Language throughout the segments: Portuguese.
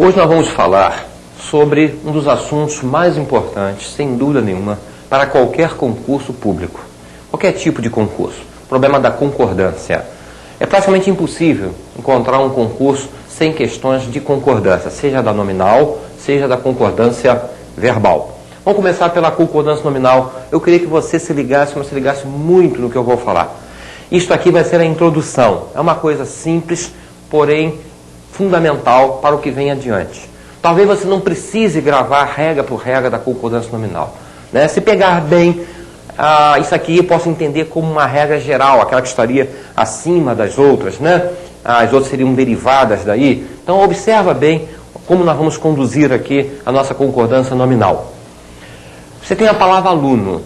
Hoje nós vamos falar sobre um dos assuntos mais importantes, sem dúvida nenhuma, para qualquer concurso público, qualquer tipo de concurso, o problema da concordância. É praticamente impossível encontrar um concurso sem questões de concordância, seja da nominal, seja da concordância verbal. Vamos começar pela concordância nominal. Eu queria que você se ligasse, mas se ligasse muito no que eu vou falar. Isto aqui vai ser a introdução. É uma coisa simples, porém fundamental para o que vem adiante. Talvez você não precise gravar regra por regra da concordância nominal, né? Se pegar bem, isso aqui eu posso entender como uma regra geral, aquela que estaria acima das outras, né? As outras seriam derivadas daí. Então observa bem como nós vamos conduzir aqui a nossa concordância nominal. Você tem a palavra aluno.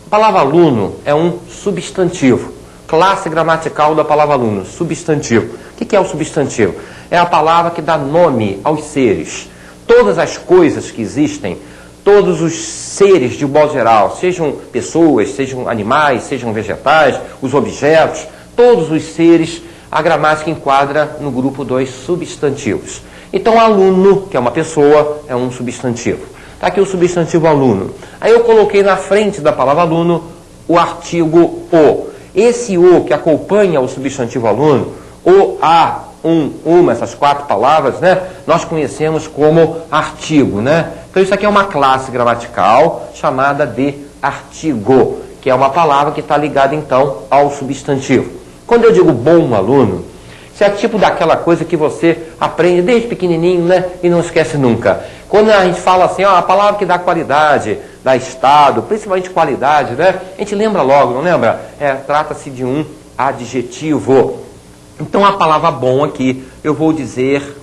A palavra aluno é um substantivo. Classe gramatical da palavra aluno, substantivo. O que é o substantivo? É a palavra que dá nome aos seres. Todas as coisas que existem, todos os seres de modo geral, sejam pessoas, sejam animais, sejam vegetais, os objetos, todos os seres, a gramática enquadra no grupo dos substantivos. Então, aluno, que é uma pessoa, é um substantivo. Está aqui o substantivo aluno. Aí eu coloquei na frente da palavra aluno o artigo o. Esse o que acompanha o substantivo aluno, o, a, uma, essas quatro palavras, né, nós conhecemos como artigo, né? Então isso aqui é uma classe gramatical chamada de artigo, que é uma palavra que está ligada então ao substantivo. Quando eu digo bom aluno, isso é tipo daquela coisa que você aprende desde pequenininho, né, e não esquece nunca. Quando a gente fala assim, a palavra que dá qualidade, dá estado, principalmente qualidade, né, a gente lembra logo, não lembra? Trata-se de um adjetivo. Então a palavra bom aqui, eu vou dizer,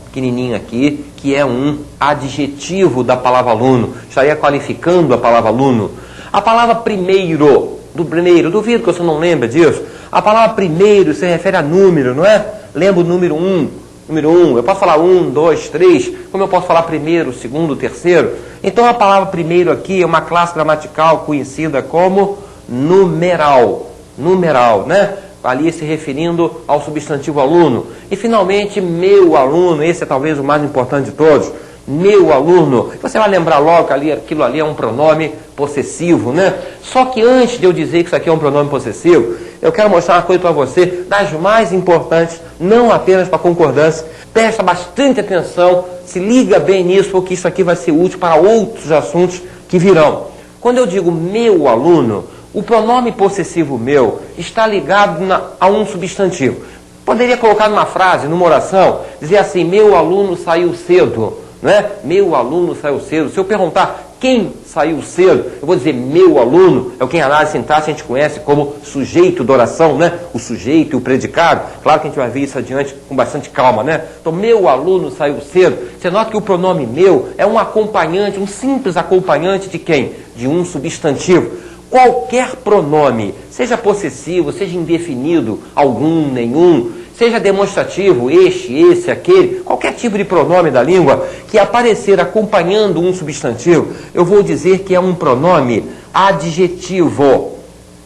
pequenininho aqui, que é um adjetivo da palavra aluno. Estaria qualificando a palavra aluno. A palavra primeiro, duvido que você não lembra disso. A palavra primeiro se refere a número, não é? Lembra o número 1. Número 1, eu posso falar 1, 2, 3, como eu posso falar primeiro, segundo, terceiro. Então a palavra primeiro aqui é uma classe gramatical conhecida como numeral. Numeral, né? Ali se referindo ao substantivo aluno. E finalmente, meu aluno, esse é talvez o mais importante de todos. Meu aluno, você vai lembrar logo que aquilo ali é um pronome possessivo, né? Só que antes de eu dizer que isso aqui é um pronome possessivo, eu quero mostrar uma coisa para você, das mais importantes, não apenas para concordância. Presta bastante atenção, se liga bem nisso, porque isso aqui vai ser útil para outros assuntos que virão. Quando eu digo meu aluno, o pronome possessivo meu está ligado a um substantivo. Poderia colocar numa frase, numa oração, dizer assim, meu aluno saiu cedo, né? Meu aluno saiu cedo. Se eu perguntar quem saiu cedo, eu vou dizer meu aluno, é o que em análise sintática a gente conhece como sujeito da oração, né? O sujeito e o predicado. Claro que a gente vai ver isso adiante com bastante calma, né? Então, meu aluno saiu cedo. Você nota que o pronome meu é um acompanhante, um simples acompanhante de quem? De um substantivo. Qualquer pronome, seja possessivo, seja indefinido, algum, nenhum, seja demonstrativo, este, esse, aquele, qualquer tipo de pronome da língua que aparecer acompanhando um substantivo, eu vou dizer que é um pronome adjetivo,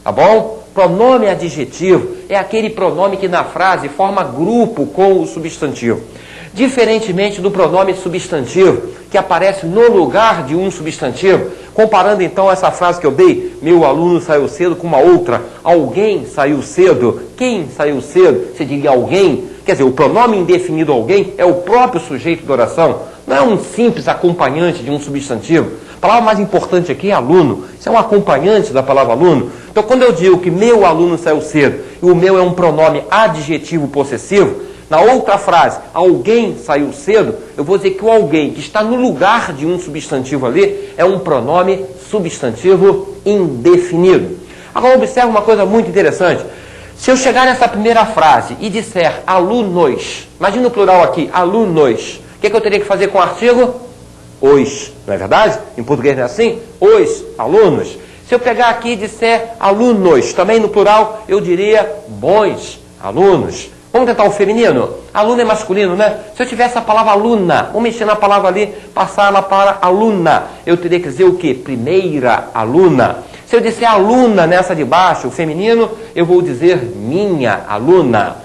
tá bom? Pronome adjetivo é aquele pronome que na frase forma grupo com o substantivo. Diferentemente do pronome substantivo, que aparece no lugar de um substantivo, comparando então essa frase que eu dei, meu aluno saiu cedo, com uma outra, alguém saiu cedo, quem saiu cedo, você diria alguém, quer dizer, o pronome indefinido alguém é o próprio sujeito da oração, não é um simples acompanhante de um substantivo. A palavra mais importante aqui é aluno, isso é um acompanhante da palavra aluno. Então quando eu digo que meu aluno saiu cedo, e o meu é um pronome adjetivo possessivo, na outra frase, alguém saiu cedo, eu vou dizer que o alguém que está no lugar de um substantivo ali é um pronome substantivo indefinido. Agora observe uma coisa muito interessante. Se eu chegar nessa primeira frase e disser alunos, imagina o plural aqui, alunos, o que eu teria que fazer com o artigo? Os, não é verdade? Em português não é assim? Os alunos. Se eu pegar aqui e disser alunos, também no plural, eu diria bons alunos. Vamos tentar o feminino? Aluno é masculino, né? Se eu tivesse a palavra aluna, vamos mexer na palavra ali, passar ela para aluna, eu teria que dizer o quê? Primeira aluna. Se eu disser aluna nessa de baixo, o feminino, eu vou dizer minha aluna.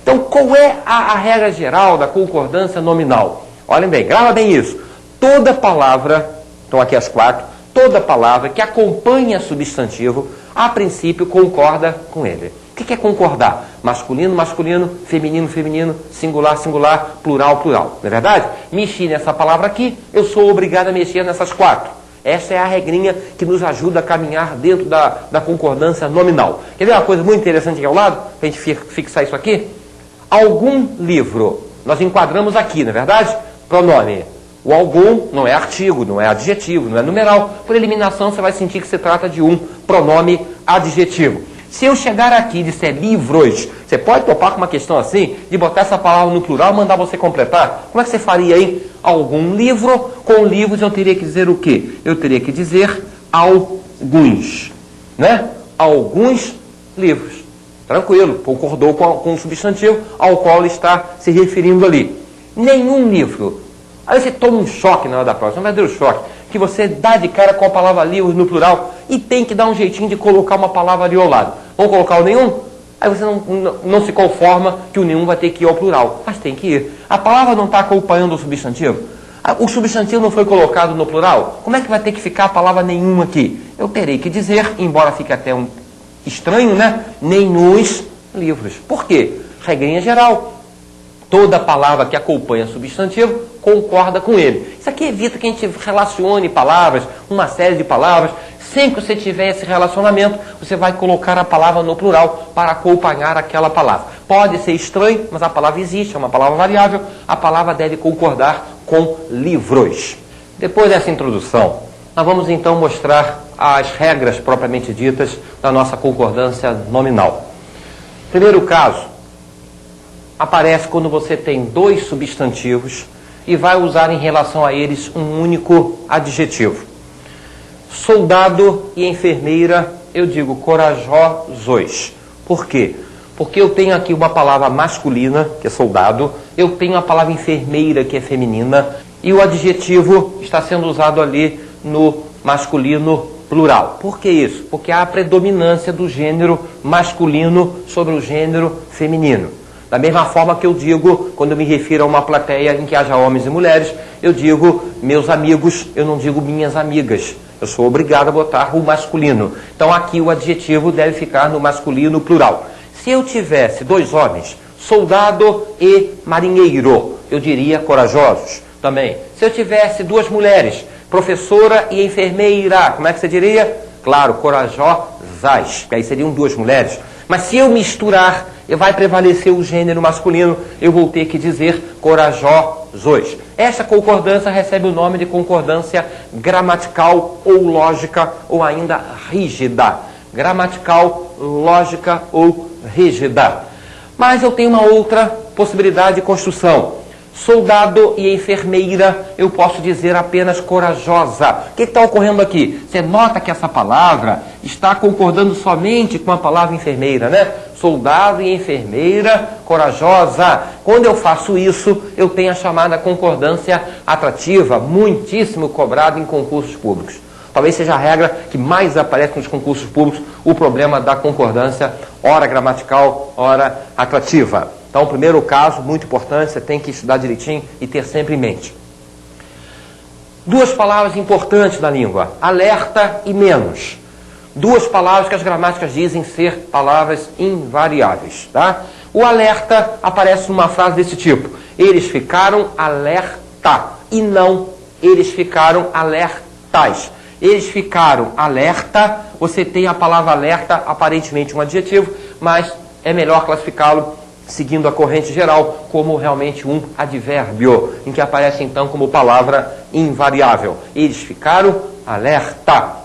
Então, qual é a regra geral da concordância nominal? Olhem bem, grava bem isso. Toda palavra, estão aqui as 4, toda palavra que acompanha substantivo, a princípio concorda com ele. O que é concordar? Masculino, masculino, feminino, feminino, singular, singular, plural, plural. Não é verdade? Mexi nessa palavra aqui, eu sou obrigado a mexer nessas 4. Essa é a regrinha que nos ajuda a caminhar dentro da concordância nominal. Quer ver uma coisa muito interessante aqui ao lado? Para a gente fixar isso aqui? Algum livro. Nós enquadramos aqui, não é verdade? Pronome. O algum não é artigo, não é adjetivo, não é numeral. Por eliminação, você vai sentir que se trata de um pronome adjetivo. Se eu chegar aqui e disser livros, você pode topar com uma questão assim, de botar essa palavra no plural e mandar você completar? Como é que você faria aí? Algum livro, com livros eu teria que dizer o quê? Eu teria que dizer alguns, né? Alguns livros. Tranquilo, concordou com o substantivo ao qual ele está se referindo ali. Nenhum livro. Aí você toma um choque na hora da prova, um verdadeiro choque, que você dá de cara com a palavra livros no plural e tem que dar um jeitinho de colocar uma palavra ali ao lado. Vamos colocar o nenhum? Aí você não se conforma que o nenhum vai ter que ir ao plural, mas tem que ir. A palavra não está acompanhando o substantivo? O substantivo não foi colocado no plural? Como é que vai ter que ficar a palavra nenhum aqui? Eu terei que dizer, embora fique até um estranho, né? Nem nos livros. Por quê? Regrinha geral. Toda palavra que acompanha substantivo concorda com ele. Isso aqui evita que a gente relacione palavras, uma série de palavras. Sempre que você tiver esse relacionamento, você vai colocar a palavra no plural para acompanhar aquela palavra. Pode ser estranho, mas a palavra existe, é uma palavra variável. A palavra deve concordar com livros. Depois dessa introdução, nós vamos então mostrar as regras propriamente ditas da nossa concordância nominal. Primeiro caso, aparece quando você tem 2 substantivos e vai usar em relação a eles um único adjetivo. Soldado e enfermeira, eu digo corajosos. Por quê? Porque eu tenho aqui uma palavra masculina, que é soldado, eu tenho a palavra enfermeira, que é feminina, e o adjetivo está sendo usado ali no masculino plural. Por que isso? Porque há a predominância do gênero masculino sobre o gênero feminino. Da mesma forma que eu digo, quando eu me refiro a uma plateia em que haja homens e mulheres, eu digo meus amigos, eu não digo minhas amigas. Eu sou obrigado a botar o masculino. Então aqui o adjetivo deve ficar no masculino plural. Se eu tivesse 2 homens, soldado e marinheiro, eu diria corajosos também. Se eu tivesse 2 mulheres, professora e enfermeira, como é que você diria? Claro, corajosas, que aí seriam 2 mulheres. Mas se eu misturar, vai prevalecer o gênero masculino, eu vou ter que dizer corajosos. Essa concordância recebe o nome de concordância gramatical ou lógica, ou ainda rígida. Gramatical, lógica ou rígida. Mas eu tenho uma outra possibilidade de construção. Soldado e enfermeira, eu posso dizer apenas corajosa. O que está ocorrendo aqui? Você nota que essa palavra está concordando somente com a palavra enfermeira, né? Soldado e enfermeira, corajosa. Quando eu faço isso, eu tenho a chamada concordância atrativa, muitíssimo cobrada em concursos públicos. Talvez seja a regra que mais aparece nos concursos públicos, o problema da concordância, ora gramatical, ora atrativa. Então, o primeiro caso, muito importante, você tem que estudar direitinho e ter sempre em mente. 2 palavras importantes na língua, alerta e menos. 2 palavras que as gramáticas dizem ser palavras invariáveis. Tá? O alerta aparece numa frase desse tipo. Eles ficaram alerta e não eles ficaram alertas. Eles ficaram alerta, você tem a palavra alerta, aparentemente um adjetivo, mas é melhor classificá-lo seguindo a corrente geral, como realmente um advérbio, em que aparece então como palavra invariável. Eles ficaram alerta.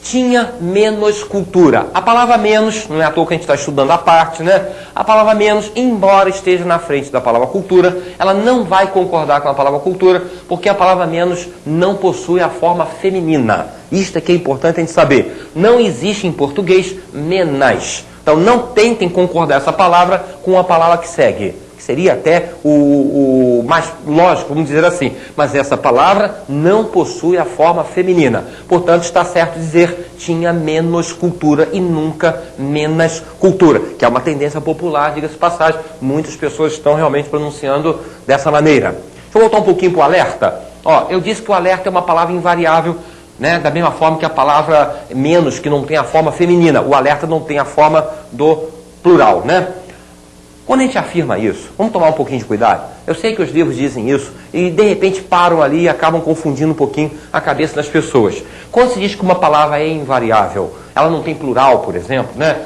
Tinha menos cultura. A palavra menos, não é à toa que a gente está estudando a parte, né? A palavra menos, embora esteja na frente da palavra cultura, ela não vai concordar com a palavra cultura, porque a palavra menos não possui a forma feminina. Isto é que é importante a gente saber. Não existe em português menas. Então não tentem concordar essa palavra com a palavra que segue, que seria até o mais lógico, vamos dizer assim. Mas essa palavra não possui a forma feminina. Portanto, está certo dizer tinha menos cultura e nunca menos cultura, que é uma tendência popular, diga-se de passagem. Muitas pessoas estão realmente pronunciando dessa maneira. eu voltar um pouquinho para o alerta. Ó, eu disse que o alerta é uma palavra invariável, né? Da mesma forma que a palavra menos, que não tem a forma feminina. O alerta não tem a forma do plural, né? Quando a gente afirma isso, vamos tomar um pouquinho de cuidado. Eu sei que os livros dizem isso e de repente param ali e acabam confundindo um pouquinho a cabeça das pessoas. Quando se diz que uma palavra é invariável, ela não tem plural, por exemplo, né?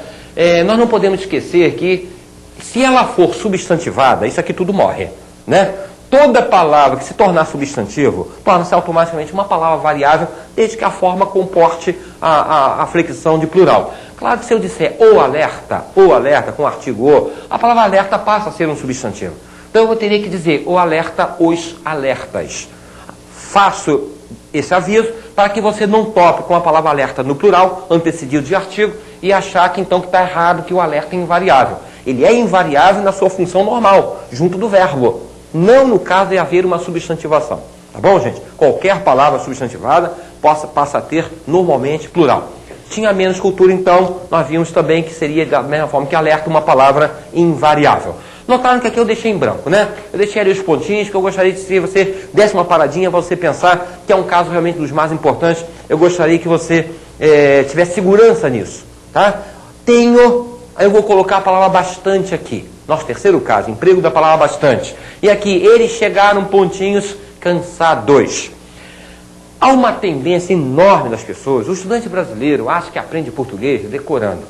Nós não podemos esquecer que se ela for substantivada, isso aqui tudo morre, né? Toda palavra que se tornar substantivo torna-se automaticamente uma palavra variável, desde que a forma comporte a flexão de plural. Claro que se eu disser o alerta com o artigo o, a palavra alerta passa a ser um substantivo. Então eu teria que dizer o alerta, os alertas. Faço esse aviso para que você não tope com a palavra alerta no plural, antecedido de artigo, e achar que então que está errado, que o alerta é invariável. Ele é invariável na sua função normal, junto do verbo. Não no caso de haver uma substantivação. Tá bom, gente? Qualquer palavra substantivada passa a ter normalmente plural. Tinha menos cultura, então, nós vimos também que seria da mesma forma que alerta uma palavra invariável. Notaram que aqui eu deixei em branco, né? Eu deixei ali os pontinhos, que eu gostaria de que você desse uma paradinha para você pensar que é um caso realmente dos mais importantes. Eu gostaria que você tivesse segurança nisso, tá? Aí eu vou colocar a palavra bastante aqui. Nosso terceiro caso, emprego da palavra bastante. E aqui, eles chegaram pontinhos cansados. Há uma tendência enorme das pessoas, o estudante brasileiro acha que aprende português decorando.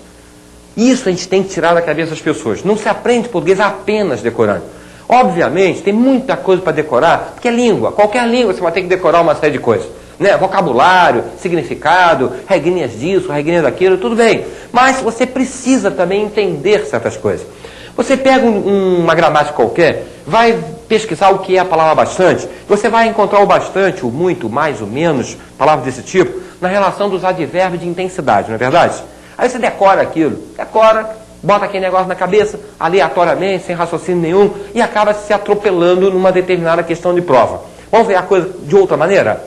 Isso a gente tem que tirar da cabeça das pessoas. Não se aprende português apenas decorando. Obviamente, tem muita coisa para decorar, porque é língua. Qualquer língua você vai ter que decorar uma série de coisas. Né? Vocabulário, significado, regrinhas disso, regrinhas daquilo, tudo bem. Mas você precisa também entender certas coisas. Você pega uma gramática qualquer, vai pesquisar o que é a palavra bastante, você vai encontrar o bastante, o muito, o mais, o menos, palavras desse tipo, na relação dos advérbios de intensidade, não é verdade? Aí você decora aquilo, bota aquele negócio na cabeça, aleatoriamente, sem raciocínio nenhum, e acaba se atropelando numa determinada questão de prova. Vamos ver a coisa de outra maneira?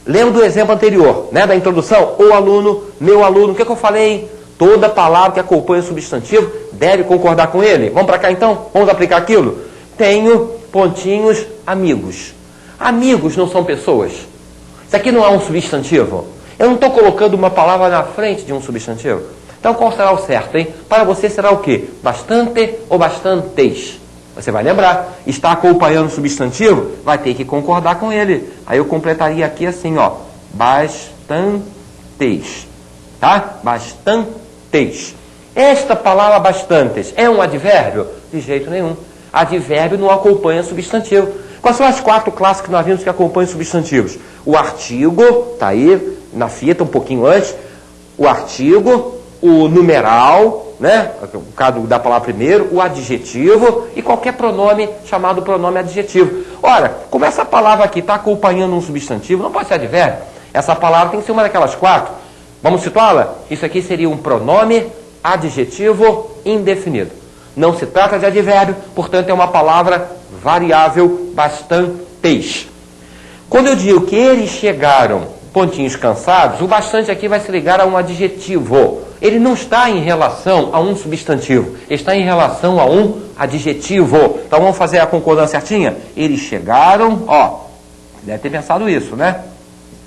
Lembra do exemplo anterior, né, da introdução? O aluno, meu aluno, o que eu falei? Toda palavra que acompanha o substantivo deve concordar com ele. Vamos para cá então? Vamos aplicar aquilo? Tenho pontinhos amigos. Amigos não são pessoas. Isso aqui não é um substantivo. Eu não estou colocando uma palavra na frente de um substantivo. Então qual será o certo, hein? Para você será o quê? Bastante ou bastantes? Você vai lembrar. Está acompanhando o substantivo? Vai ter que concordar com ele. Aí eu completaria aqui assim, ó. Bastantes. Tá? Bastantes. Esta palavra bastantes é um advérbio? De jeito nenhum. Advérbio não acompanha substantivo. Quais são as 4 classes que nós vimos que acompanham substantivos? O artigo, está aí na fita um pouquinho antes. O artigo, o numeral, né? O caso da palavra primeiro, o adjetivo e qualquer pronome chamado pronome adjetivo. Ora, como essa palavra aqui está acompanhando um substantivo, não pode ser advérbio. Essa palavra tem que ser uma daquelas 4. Vamos situá-la? Isso aqui seria um pronome adjetivo indefinido. Não se trata de advérbio, portanto é uma palavra variável bastantes. Quando eu digo que eles chegaram pontinhos cansados, o bastante aqui vai se ligar a um adjetivo. Ele não está em relação a um substantivo, ele está em relação a um adjetivo. Então vamos fazer a concordância certinha? Eles chegaram, ó, deve ter pensado isso, né?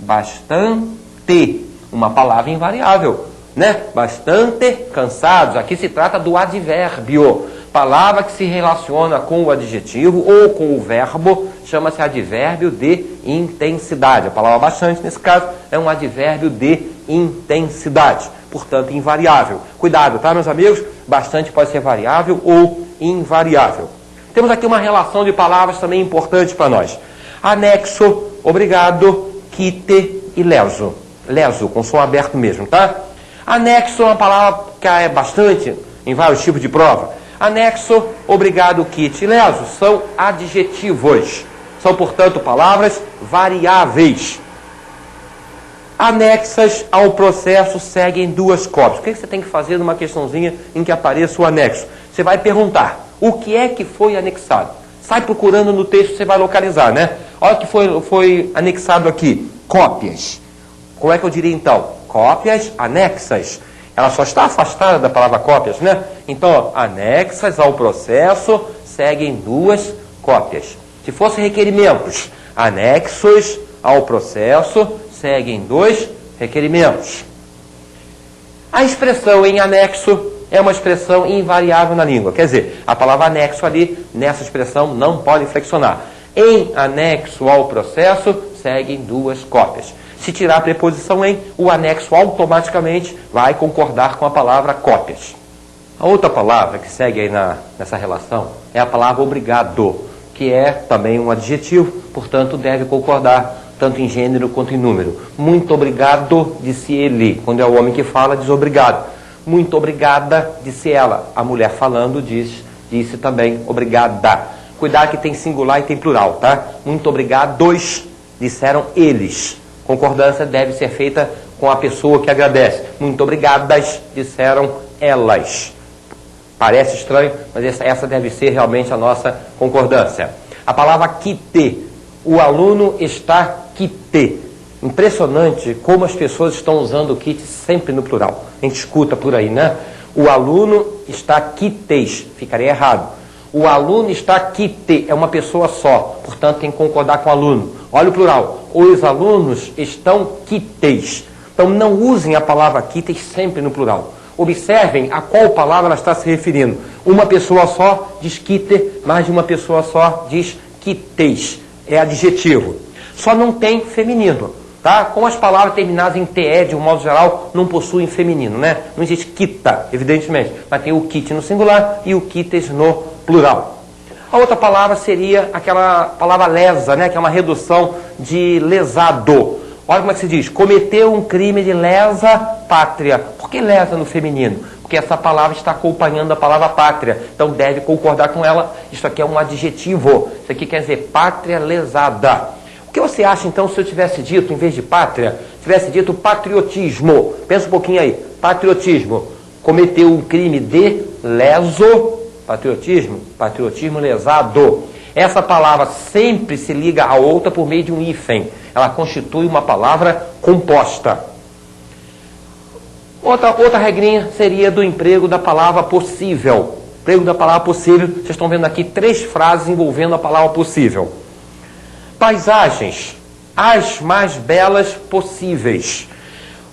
Bastante. Uma palavra invariável, né? Bastante cansados. Aqui se trata do advérbio. Palavra que se relaciona com o adjetivo ou com o verbo, chama-se advérbio de intensidade. A palavra bastante, nesse caso, é um advérbio de intensidade. Portanto, invariável. Cuidado, tá, meus amigos? Bastante pode ser variável ou invariável. Temos aqui uma relação de palavras também importante para nós. Anexo, obrigado, quite e leso. Leso, com som aberto mesmo, tá? Anexo é uma palavra que é bastante em vários tipos de prova. Anexo, obrigado, quite e leso são adjetivos. São, portanto, palavras variáveis. Anexas ao processo seguem 2 cópias. O que você tem que fazer numa questãozinha em que apareça o anexo? Você vai perguntar, o que é que foi anexado? Sai procurando no texto, você vai localizar, né? Olha o que foi anexado aqui. Cópias. Como é que eu diria então? Cópias anexas. Ela só está afastada da palavra cópias, né? Então, anexas ao processo seguem 2 cópias. Se fosse requerimentos anexos ao processo, seguem 2 requerimentos. A expressão em anexo é uma expressão invariável na língua. Quer dizer, a palavra anexo ali, nessa expressão, não pode flexionar. Em anexo ao processo, seguem 2 cópias. Se tirar a preposição em, o anexo automaticamente vai concordar com a palavra cópias. A outra palavra que segue aí nessa relação é a palavra obrigado, que é também um adjetivo, portanto deve concordar tanto em gênero quanto em número. Muito obrigado, disse ele. Quando é o homem que fala, diz obrigado. Muito obrigada, disse ela. A mulher falando disse também obrigada. Cuidado que tem singular e tem plural, tá? Muito obrigados, disseram eles. Concordância deve ser feita com a pessoa que agradece. Muito obrigadas, disseram elas. Parece estranho, mas essa deve ser realmente a nossa concordância. A palavra quite. O aluno está quite. Impressionante como as pessoas estão usando o quite sempre no plural. A gente escuta por aí, né? O aluno está quites. Ficaria errado. O aluno está quite. É uma pessoa só. Portanto, tem que concordar com o aluno. Olha o plural. Os alunos estão quites. Então, não usem a palavra quites sempre no plural. Observem a qual palavra ela está se referindo. Uma pessoa só diz quite, mais de uma pessoa só diz quites. É adjetivo. Só não tem feminino, tá? Como as palavras terminadas em TE, de um modo geral, não possuem feminino, né? Não existe quita, evidentemente, mas tem o quite no singular e o quites no plural. A outra palavra seria aquela palavra lesa, né? Que é uma redução de lesado. Olha como é que se diz. Cometeu um crime de lesa pátria. Por que lesa no feminino? Porque essa palavra está acompanhando a palavra pátria. Então deve concordar com ela. Isso aqui é um adjetivo. Isso aqui quer dizer pátria lesada. O que você acha então se eu tivesse dito, em vez de pátria, tivesse dito patriotismo? Pensa um pouquinho aí. Patriotismo. Cometeu um crime de leso. Patriotismo lesado. Essa palavra sempre se liga a outra por meio de um hífen. Ela constitui uma palavra composta. Outra regrinha seria do emprego da palavra possível. Emprego da palavra possível. Vocês estão vendo aqui 3 frases envolvendo a palavra possível. Paisagens. As mais belas possíveis.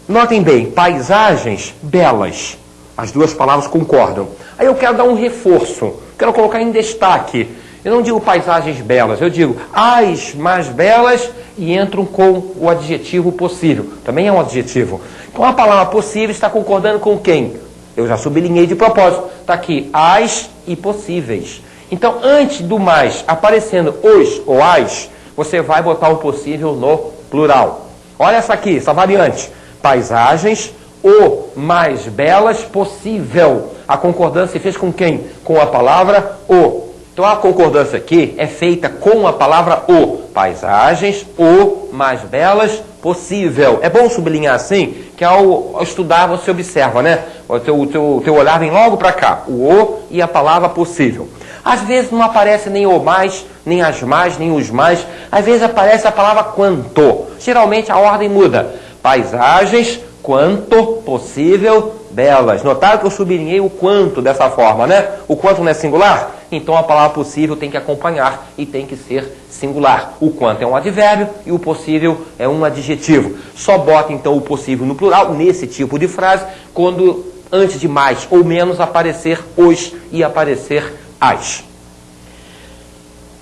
Notem bem, paisagens belas. As 2 palavras concordam. Aí eu quero dar um reforço. Quero colocar em destaque. Eu não digo paisagens belas, eu digo as mais belas e entram com o adjetivo possível. Também é um adjetivo. Então a palavra possível está concordando com quem? Eu já sublinhei de propósito. Está aqui, as e possíveis. Então, antes do mais, aparecendo os ou as, você vai botar o possível no plural. Olha essa aqui, essa variante. Paisagens, o mais belas possível. A concordância se fez com quem? Com a palavra o. Então a concordância aqui é feita com a palavra o. Paisagens, o mais belas possível. É bom sublinhar assim, que ao estudar você observa, né? O teu olhar vem logo para cá. O e a palavra possível. Às vezes não aparece nem o mais, nem as mais, nem os mais. Às vezes aparece a palavra quanto. Geralmente a ordem muda. Paisagens, quanto possível, belas. Notaram que eu sublinhei o quanto dessa forma, né? O quanto não é singular? Então a palavra possível tem que acompanhar e tem que ser singular. O quanto é um advérbio e o possível é um adjetivo. Só bota então o possível no plural, nesse tipo de frase, quando antes de mais ou menos aparecer os e aparecer as.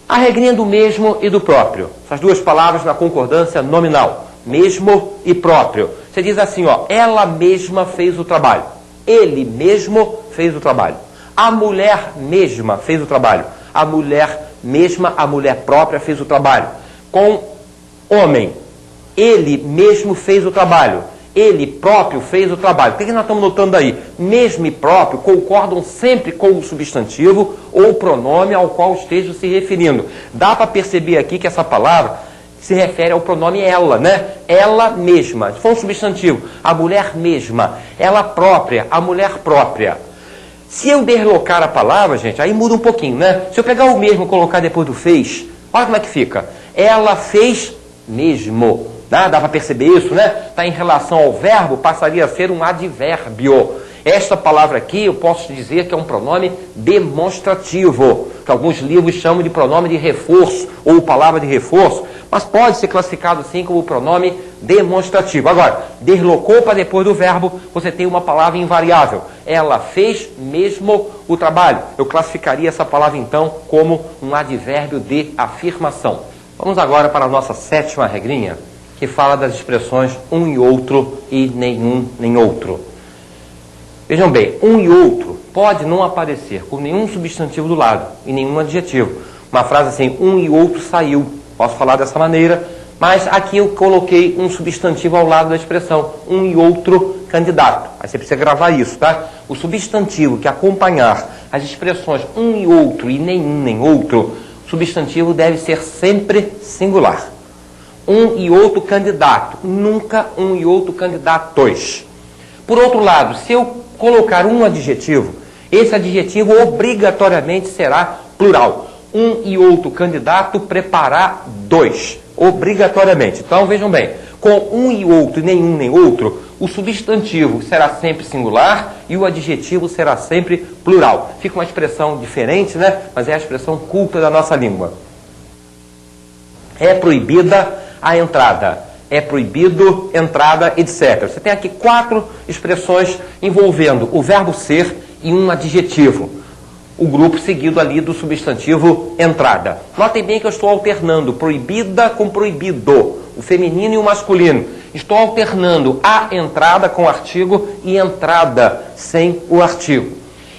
A regrinha do mesmo e do próprio. Essas 2 palavras na concordância nominal. Mesmo e próprio. Você diz assim, ó, ela mesma fez o trabalho. Ele mesmo fez o trabalho. A mulher mesma fez o trabalho. A mulher mesma, a mulher própria fez o trabalho. Com homem, ele mesmo fez o trabalho. Ele próprio fez o trabalho. O que nós estamos notando aí? Mesmo e próprio concordam sempre com o substantivo ou o pronome ao qual esteja se referindo. Dá para perceber aqui que essa palavra se refere ao pronome ela, né? Ela mesma. Se for um substantivo, a mulher mesma. Ela própria, a mulher própria. Se eu deslocar a palavra, gente, aí muda um pouquinho, né? Se eu pegar o mesmo e colocar depois do fez, olha como é que fica. Ela fez mesmo. Dá para perceber isso, né? Está em relação ao verbo, passaria a ser um advérbio. Esta palavra aqui eu posso dizer que é um pronome demonstrativo, que alguns livros chamam de pronome de reforço ou palavra de reforço, mas pode ser classificado assim como pronome demonstrativo. Agora, deslocou para depois do verbo, você tem uma palavra invariável. Ela fez mesmo o trabalho. Eu classificaria essa palavra então como um advérbio de afirmação. Vamos agora para a nossa 7ª regrinha, que fala das expressões um e outro e nenhum nem outro. Vejam bem, um e outro pode não aparecer com nenhum substantivo do lado e nenhum adjetivo. Uma frase assim, um e outro saiu. Posso falar dessa maneira, mas aqui eu coloquei um substantivo ao lado da expressão, um e outro candidato. Aí você precisa gravar isso, tá? O substantivo que acompanhar as expressões um e outro e nenhum nem outro, o substantivo deve ser sempre singular. Um e outro candidato, nunca um e outro candidatos. Por outro lado, se eu colocar um adjetivo, esse adjetivo obrigatoriamente será plural. Um e outro candidato preparar dois, obrigatoriamente. Então vejam bem, com um e outro e nenhum nem outro, o substantivo será sempre singular e o adjetivo será sempre plural. Fica uma expressão diferente, né? Mas é a expressão culta da nossa língua. É proibida a entrada. É proibido entrada, etc. Você tem aqui 4 expressões envolvendo o verbo ser e um adjetivo. O grupo seguido ali do substantivo entrada. Notem bem que eu estou alternando proibida com proibido, o feminino e o masculino. Estou alternando a entrada com o artigo e entrada sem o artigo.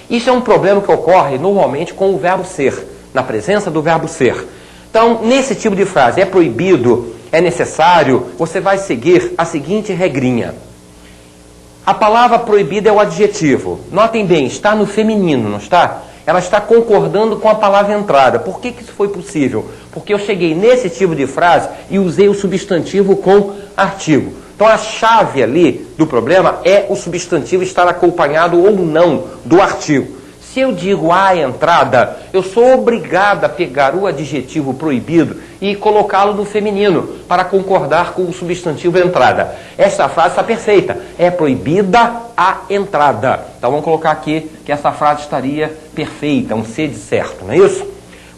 Isso é um problema que ocorre normalmente com o verbo ser, na presença do verbo ser. Então, nesse tipo de frase, é proibido, é necessário, você vai seguir a seguinte regrinha. A palavra proibida é o adjetivo. Notem bem, está no feminino, não está? Ela está concordando com a palavra entrada. Por que isso foi possível? Porque eu cheguei nesse tipo de frase e usei o substantivo com artigo. Então a chave ali do problema é o substantivo estar acompanhado ou não do artigo. Se eu digo a entrada, eu sou obrigado a pegar o adjetivo proibido e colocá-lo no feminino para concordar com o substantivo entrada. Essa frase está perfeita. É proibida a entrada. Então vamos colocar aqui que essa frase estaria perfeita, um C de certo, não é isso?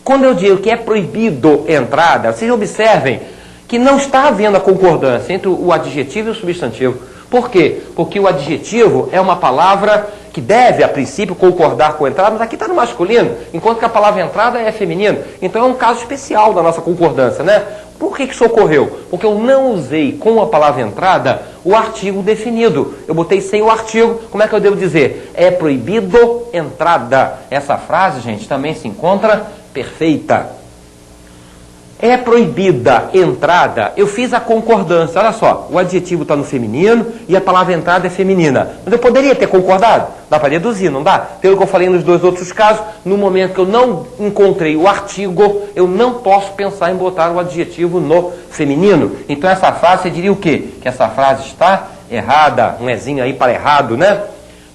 Quando eu digo que é proibido entrada, vocês observem que não está havendo a concordância entre o adjetivo e o substantivo. Por quê? Porque o adjetivo é uma palavra que deve, a princípio, concordar com a entrada, mas aqui está no masculino, enquanto que a palavra entrada é feminino. Então é um caso especial da nossa concordância, né? Por que isso ocorreu? Porque eu não usei com a palavra entrada o artigo definido. Eu botei sem o artigo, como é que eu devo dizer? É proibido entrada. Essa frase, gente, também se encontra perfeita. É proibida entrada, eu fiz a concordância, olha só, o adjetivo está no feminino e a palavra entrada é feminina. Mas eu poderia ter concordado? Dá para deduzir, não dá? Pelo que eu falei nos 2 outros casos, no momento que eu não encontrei o artigo, eu não posso pensar em botar o adjetivo no feminino. Então essa frase, você diria o quê? Que essa frase está errada, um ezinho aí para errado, né?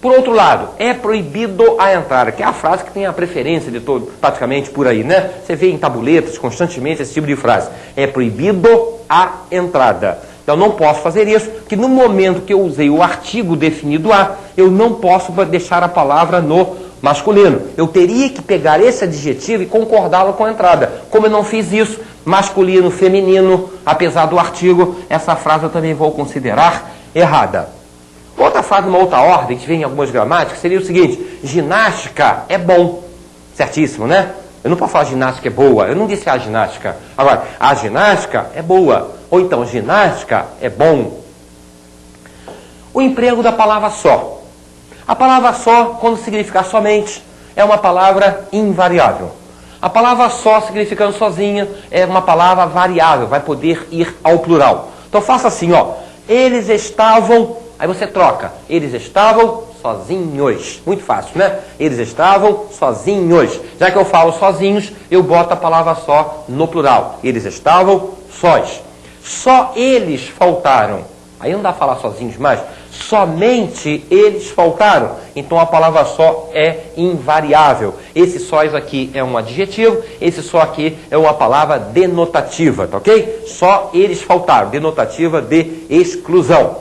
Por outro lado, é proibido a entrada, que é a frase que tem a preferência de todo, praticamente por aí, né? Você vê em tabuletas constantemente esse tipo de frase. É proibido a entrada. Então não posso fazer isso, porque no momento que eu usei o artigo definido a, eu não posso deixar a palavra no masculino. Eu teria que pegar esse adjetivo e concordá-lo com a entrada. Como eu não fiz isso, masculino, feminino, apesar do artigo, essa frase eu também vou considerar errada. Outra frase, numa outra ordem, que vem em algumas gramáticas, seria o seguinte: ginástica é bom. Certíssimo, né? Eu não posso falar ginástica é boa, eu não disse a ginástica. Agora, a ginástica é boa. Ou então, ginástica é bom. O emprego da palavra só. A palavra só, quando significar somente, é uma palavra invariável. A palavra só, significando sozinha, é uma palavra variável, vai poder ir ao plural. Então faça assim, ó. Eles estavam... Aí você troca. Eles estavam sozinhos. Muito fácil, né? Eles estavam sozinhos. Já que eu falo sozinhos, eu boto a palavra só no plural. Eles estavam sós. Só eles faltaram. Aí não dá para falar sozinhos mais. Somente eles faltaram. Então a palavra só é invariável. Esse sós aqui é um adjetivo. Esse só aqui é uma palavra denotativa, tá ok? Só eles faltaram. Denotativa de exclusão.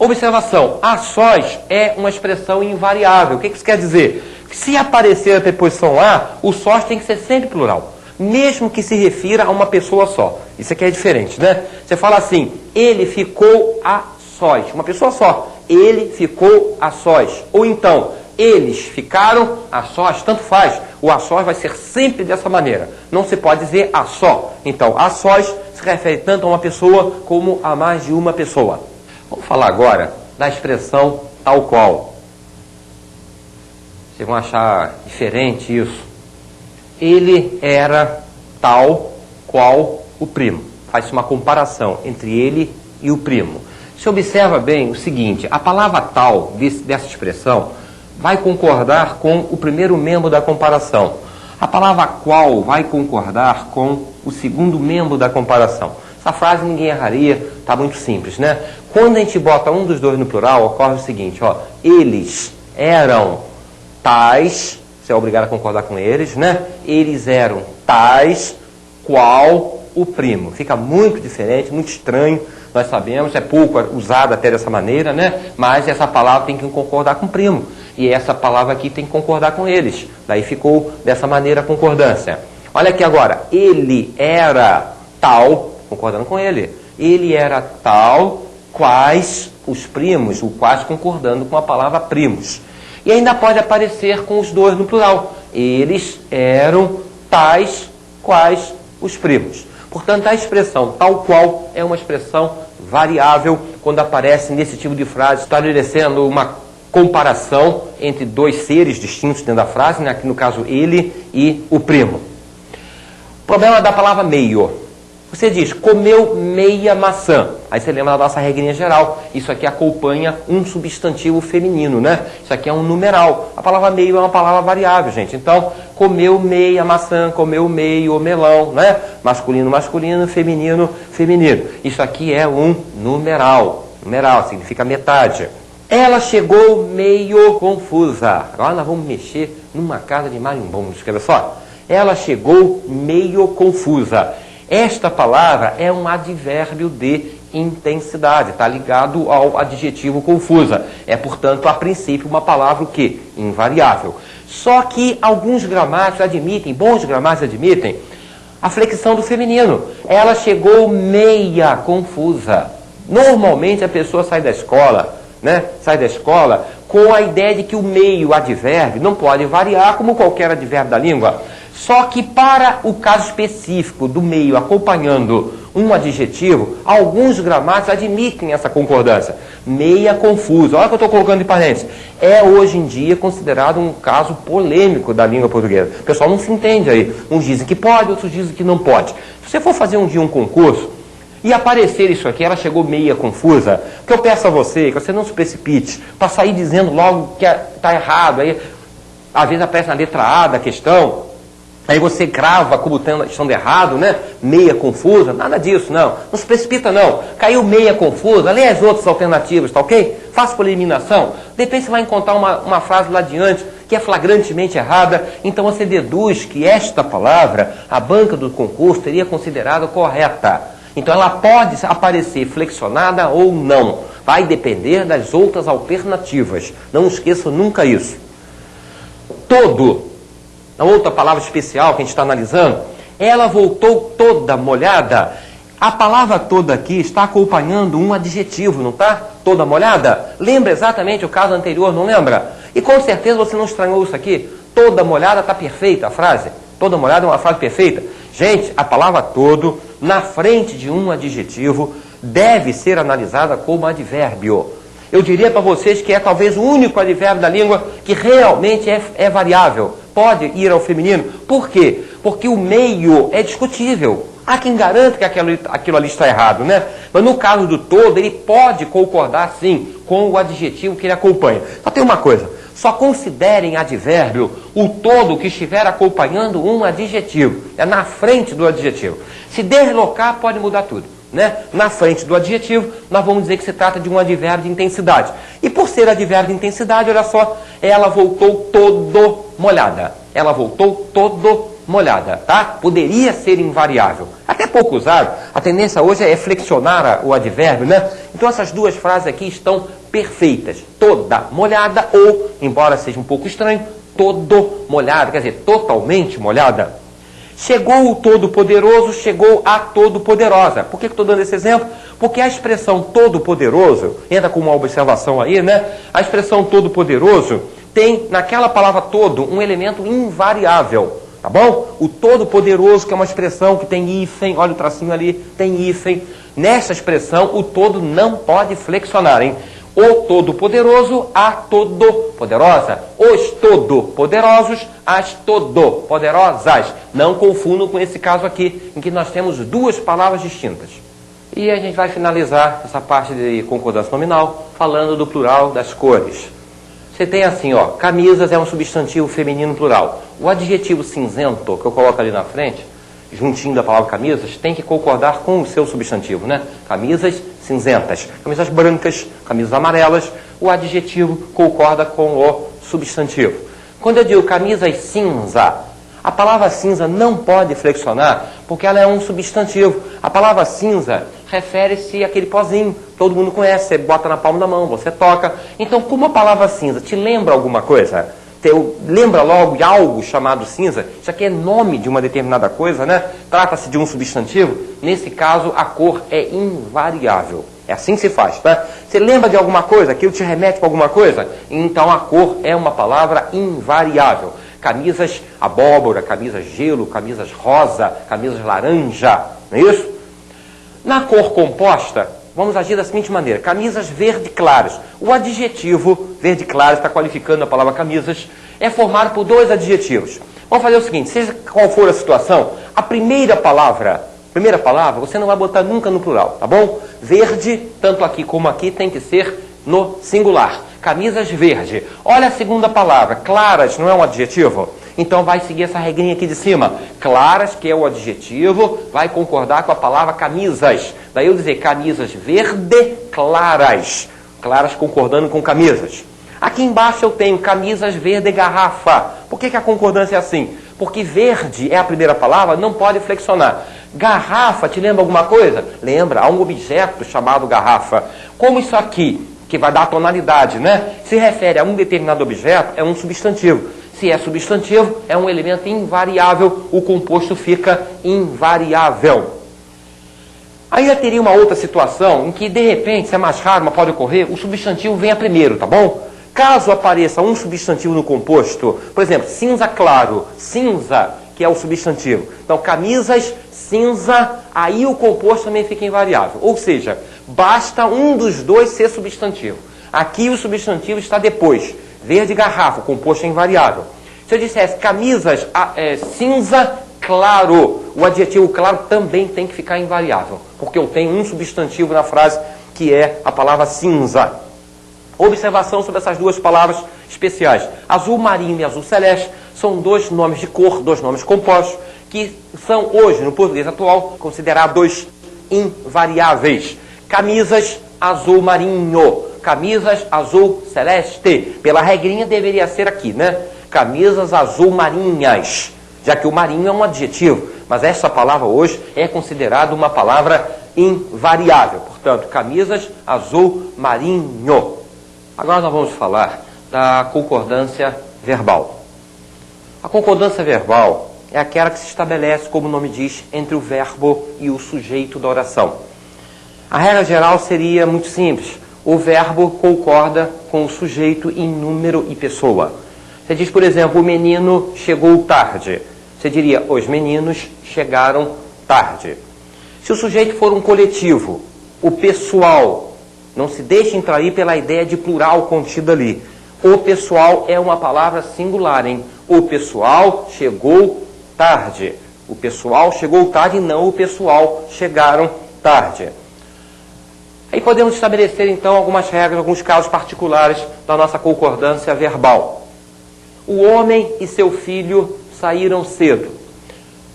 Observação, a sós é uma expressão invariável. O que isso quer dizer? Se aparecer a preposição a, o sós tem que ser sempre plural, mesmo que se refira a uma pessoa só. Isso aqui é diferente, né? Você fala assim, ele ficou a sós, uma pessoa só. Ele ficou a sós. Ou então, eles ficaram a sós, tanto faz. O a sós vai ser sempre dessa maneira. Não se pode dizer a só. Então, a sós se refere tanto a uma pessoa como a mais de uma pessoa. Vamos falar agora da expressão tal qual. Vocês vão achar diferente isso. Ele era tal qual o primo. Faz-se uma comparação entre ele e o primo. Você observa bem o seguinte, a palavra tal dessa expressão vai concordar com o primeiro membro da comparação. A palavra qual vai concordar com o segundo membro da comparação. Essa frase ninguém erraria, está muito simples, né? Quando a gente bota um dos dois no plural, ocorre o seguinte, ó, eles eram tais, você é obrigado a concordar com eles, né? Eles eram tais qual o primo. Fica muito diferente, muito estranho, nós sabemos, é pouco usado até dessa maneira, né? Mas essa palavra tem que concordar com o primo. E essa palavra aqui tem que concordar com eles. Daí ficou dessa maneira a concordância. Olha aqui agora, ele era tal, concordando com ele. Ele era tal, quais os primos, o quais concordando com a palavra primos. E ainda pode aparecer com os dois no plural. Eles eram tais, quais os primos. Portanto, a expressão tal qual é uma expressão variável quando aparece nesse tipo de frase, estabelecendo uma comparação entre dois seres distintos dentro da frase, né? Aqui no caso ele e o primo. Problema da palavra meio. Você diz, comeu meia maçã. Aí você lembra da nossa regrinha geral. Isso aqui acompanha um substantivo feminino, né? Isso aqui é um numeral. A palavra meio é uma palavra variável, gente. Então, comeu meia maçã, comeu meio melão, né? Masculino, masculino, feminino, feminino. Isso aqui é um numeral. Numeral significa metade. Ela chegou meio confusa. Agora nós vamos mexer numa casa de marimbondos. Quer ver só? Ela chegou meio confusa. Esta palavra é um advérbio de intensidade, está ligado ao adjetivo confusa. É, portanto, a princípio, uma palavra o quê? Invariável. Só que alguns gramáticos admitem, bons gramáticos admitem, a flexão do feminino. Ela chegou meia confusa. Normalmente a pessoa sai da escola, né? Sai da escola com a ideia de que o meio advérbio não pode variar como qualquer advérbio da língua. Só que para o caso específico do meio acompanhando um adjetivo, alguns gramáticos admitem essa concordância. Meia confusa. Olha o que eu estou colocando em parênteses. É hoje em dia considerado um caso polêmico da língua portuguesa. O pessoal não se entende aí. Uns dizem que pode, outros dizem que não pode. Se você for fazer um dia um concurso e aparecer isso aqui, ela chegou meia confusa, o que eu peço a você, que você não se precipite, para sair dizendo logo que está errado. Aí, às vezes aparece na letra A da questão, aí você crava como estando errado, né? Meia confusa, nada disso, não. Não se precipita, não. Caiu meia confusa, lê as outras alternativas, tá ok? Faça por eliminação. De repente você vai encontrar uma frase lá adiante que é flagrantemente errada, então você deduz que esta palavra, a banca do concurso teria considerado correta. Então ela pode aparecer flexionada ou não. Vai depender das outras alternativas. Não esqueça nunca isso. Todo. A outra palavra especial que a gente está analisando, ela voltou toda molhada. A palavra toda aqui está acompanhando um adjetivo, não está? Toda molhada? Lembra exatamente o caso anterior, não lembra? E com certeza você não estranhou isso aqui. Toda molhada está perfeita a frase. Toda molhada é uma frase perfeita. Gente, a palavra todo, na frente de um adjetivo, deve ser analisada como advérbio. Eu diria para vocês que é talvez o único advérbio da língua que realmente é variável. Pode ir ao feminino. Por quê? Porque o meio é discutível. Há quem garanta que aquilo ali está errado, né? Mas no caso do todo, ele pode concordar, sim, com o adjetivo que ele acompanha. Só tem uma coisa. Só considerem advérbio o todo que estiver acompanhando um adjetivo. É na frente do adjetivo. Se deslocar, pode mudar tudo. Né? Na frente do adjetivo, nós vamos dizer que se trata de um advérbio de intensidade. E por ser advérbio de intensidade, olha só, ela voltou todo molhada. Ela voltou todo molhada, tá? Poderia ser invariável. Até pouco usado, a tendência hoje é flexionar o advérbio, né? Então essas duas frases aqui estão perfeitas. Toda molhada ou, embora seja um pouco estranho, todo molhado, quer dizer, totalmente molhada. Chegou o Todo-Poderoso, chegou a Todo-Poderosa. Por que eu estou dando esse exemplo? Porque a expressão Todo-Poderoso, entra com uma observação aí, né? A expressão Todo-Poderoso tem naquela palavra todo um elemento invariável, tá bom? O Todo-Poderoso, que é uma expressão que tem hífen, olha o tracinho ali, tem hífen. Nessa expressão, o todo não pode flexionar, hein? O Todo-Poderoso, a Todo-Poderosa. Os Todo-Poderosos, as Todo-Poderosas. Não confundam com esse caso aqui, em que nós temos duas palavras distintas. E a gente vai finalizar essa parte de concordância nominal falando do plural das cores. Você tem assim, ó, camisas é um substantivo feminino plural. O adjetivo cinzento, que eu coloco ali na frente, juntinho da palavra camisas, tem que concordar com o seu substantivo, né? Camisas cinzentas, camisas brancas, camisas amarelas, o adjetivo concorda com o substantivo. Quando eu digo camisas cinza, a palavra cinza não pode flexionar porque ela é um substantivo. A palavra cinza refere-se àquele pozinho, todo mundo conhece, você bota na palma da mão, você toca. Então, como a palavra cinza te lembra alguma coisa? Lembra logo de algo chamado cinza? Isso aqui é nome de uma determinada coisa, né? Trata-se de um substantivo. Nesse caso, a cor é invariável. É assim que se faz, tá? Você lembra de alguma coisa? Aquilo te remete para alguma coisa? Então, a cor é uma palavra invariável. Camisas abóbora, camisas gelo, camisas rosa, camisas laranja, não é isso? Na cor composta, vamos agir da seguinte maneira. Camisas verde claras. O adjetivo verde claro está qualificando a palavra camisas. É formado por dois adjetivos. Vamos fazer o seguinte, seja qual for a situação, a primeira palavra você não vai botar nunca no plural, tá bom? Verde, tanto aqui como aqui, tem que ser no singular. Camisas verde. Olha a segunda palavra, claras, não é um adjetivo? Então vai seguir essa regrinha aqui de cima. Claras, que é o adjetivo, vai concordar com a palavra camisas. Daí eu dizer camisas verde claras. Claras concordando com camisas. Aqui embaixo eu tenho camisas verde garrafa. Por que a concordância é assim? Porque verde é a primeira palavra, não pode flexionar. Garrafa, te lembra alguma coisa? Lembra, há um objeto chamado garrafa. Como isso aqui, que vai dar tonalidade, né? Se refere a um determinado objeto, é um substantivo. Se é substantivo, é um elemento invariável, o composto fica invariável. Ainda teria uma outra situação em que, de repente, isso é mais raro, mas pode ocorrer, o substantivo venha primeiro, tá bom? Caso apareça um substantivo no composto, por exemplo, cinza claro, cinza, que é o substantivo. Então, camisas, cinza, aí o composto também fica invariável. Ou seja, basta um dos dois ser substantivo. Aqui o substantivo está depois. Verde garrafa, o composto é invariável. Se eu dissesse camisas cinza claro, o adjetivo claro também tem que ficar invariável, porque eu tenho um substantivo na frase que é a palavra cinza. Observação sobre essas duas palavras especiais. Azul marinho e azul celeste são dois nomes de cor, dois nomes compostos, que são hoje, no português atual, considerados invariáveis. Camisas azul marinho, camisas azul celeste. Pela regrinha deveria ser aqui, né? Camisas azul marinhas, já que o marinho é um adjetivo, mas essa palavra hoje é considerada uma palavra invariável. Portanto, camisas azul marinho. Agora nós vamos falar da concordância verbal. A concordância verbal é aquela que se estabelece, como o nome diz, entre o verbo e o sujeito da oração. A regra geral seria muito simples. O verbo concorda com o sujeito em número e pessoa. Você diz, por exemplo, o menino chegou tarde. Você diria, os meninos chegaram tarde. Se o sujeito for um coletivo, o pessoal, não se deixe entrair pela ideia de plural contida ali. O pessoal é uma palavra singular, hein? O pessoal chegou tarde. O pessoal chegou tarde e não o pessoal chegaram tarde. Aí podemos estabelecer, então, algumas regras, alguns casos particulares da nossa concordância verbal. O homem e seu filho saíram cedo.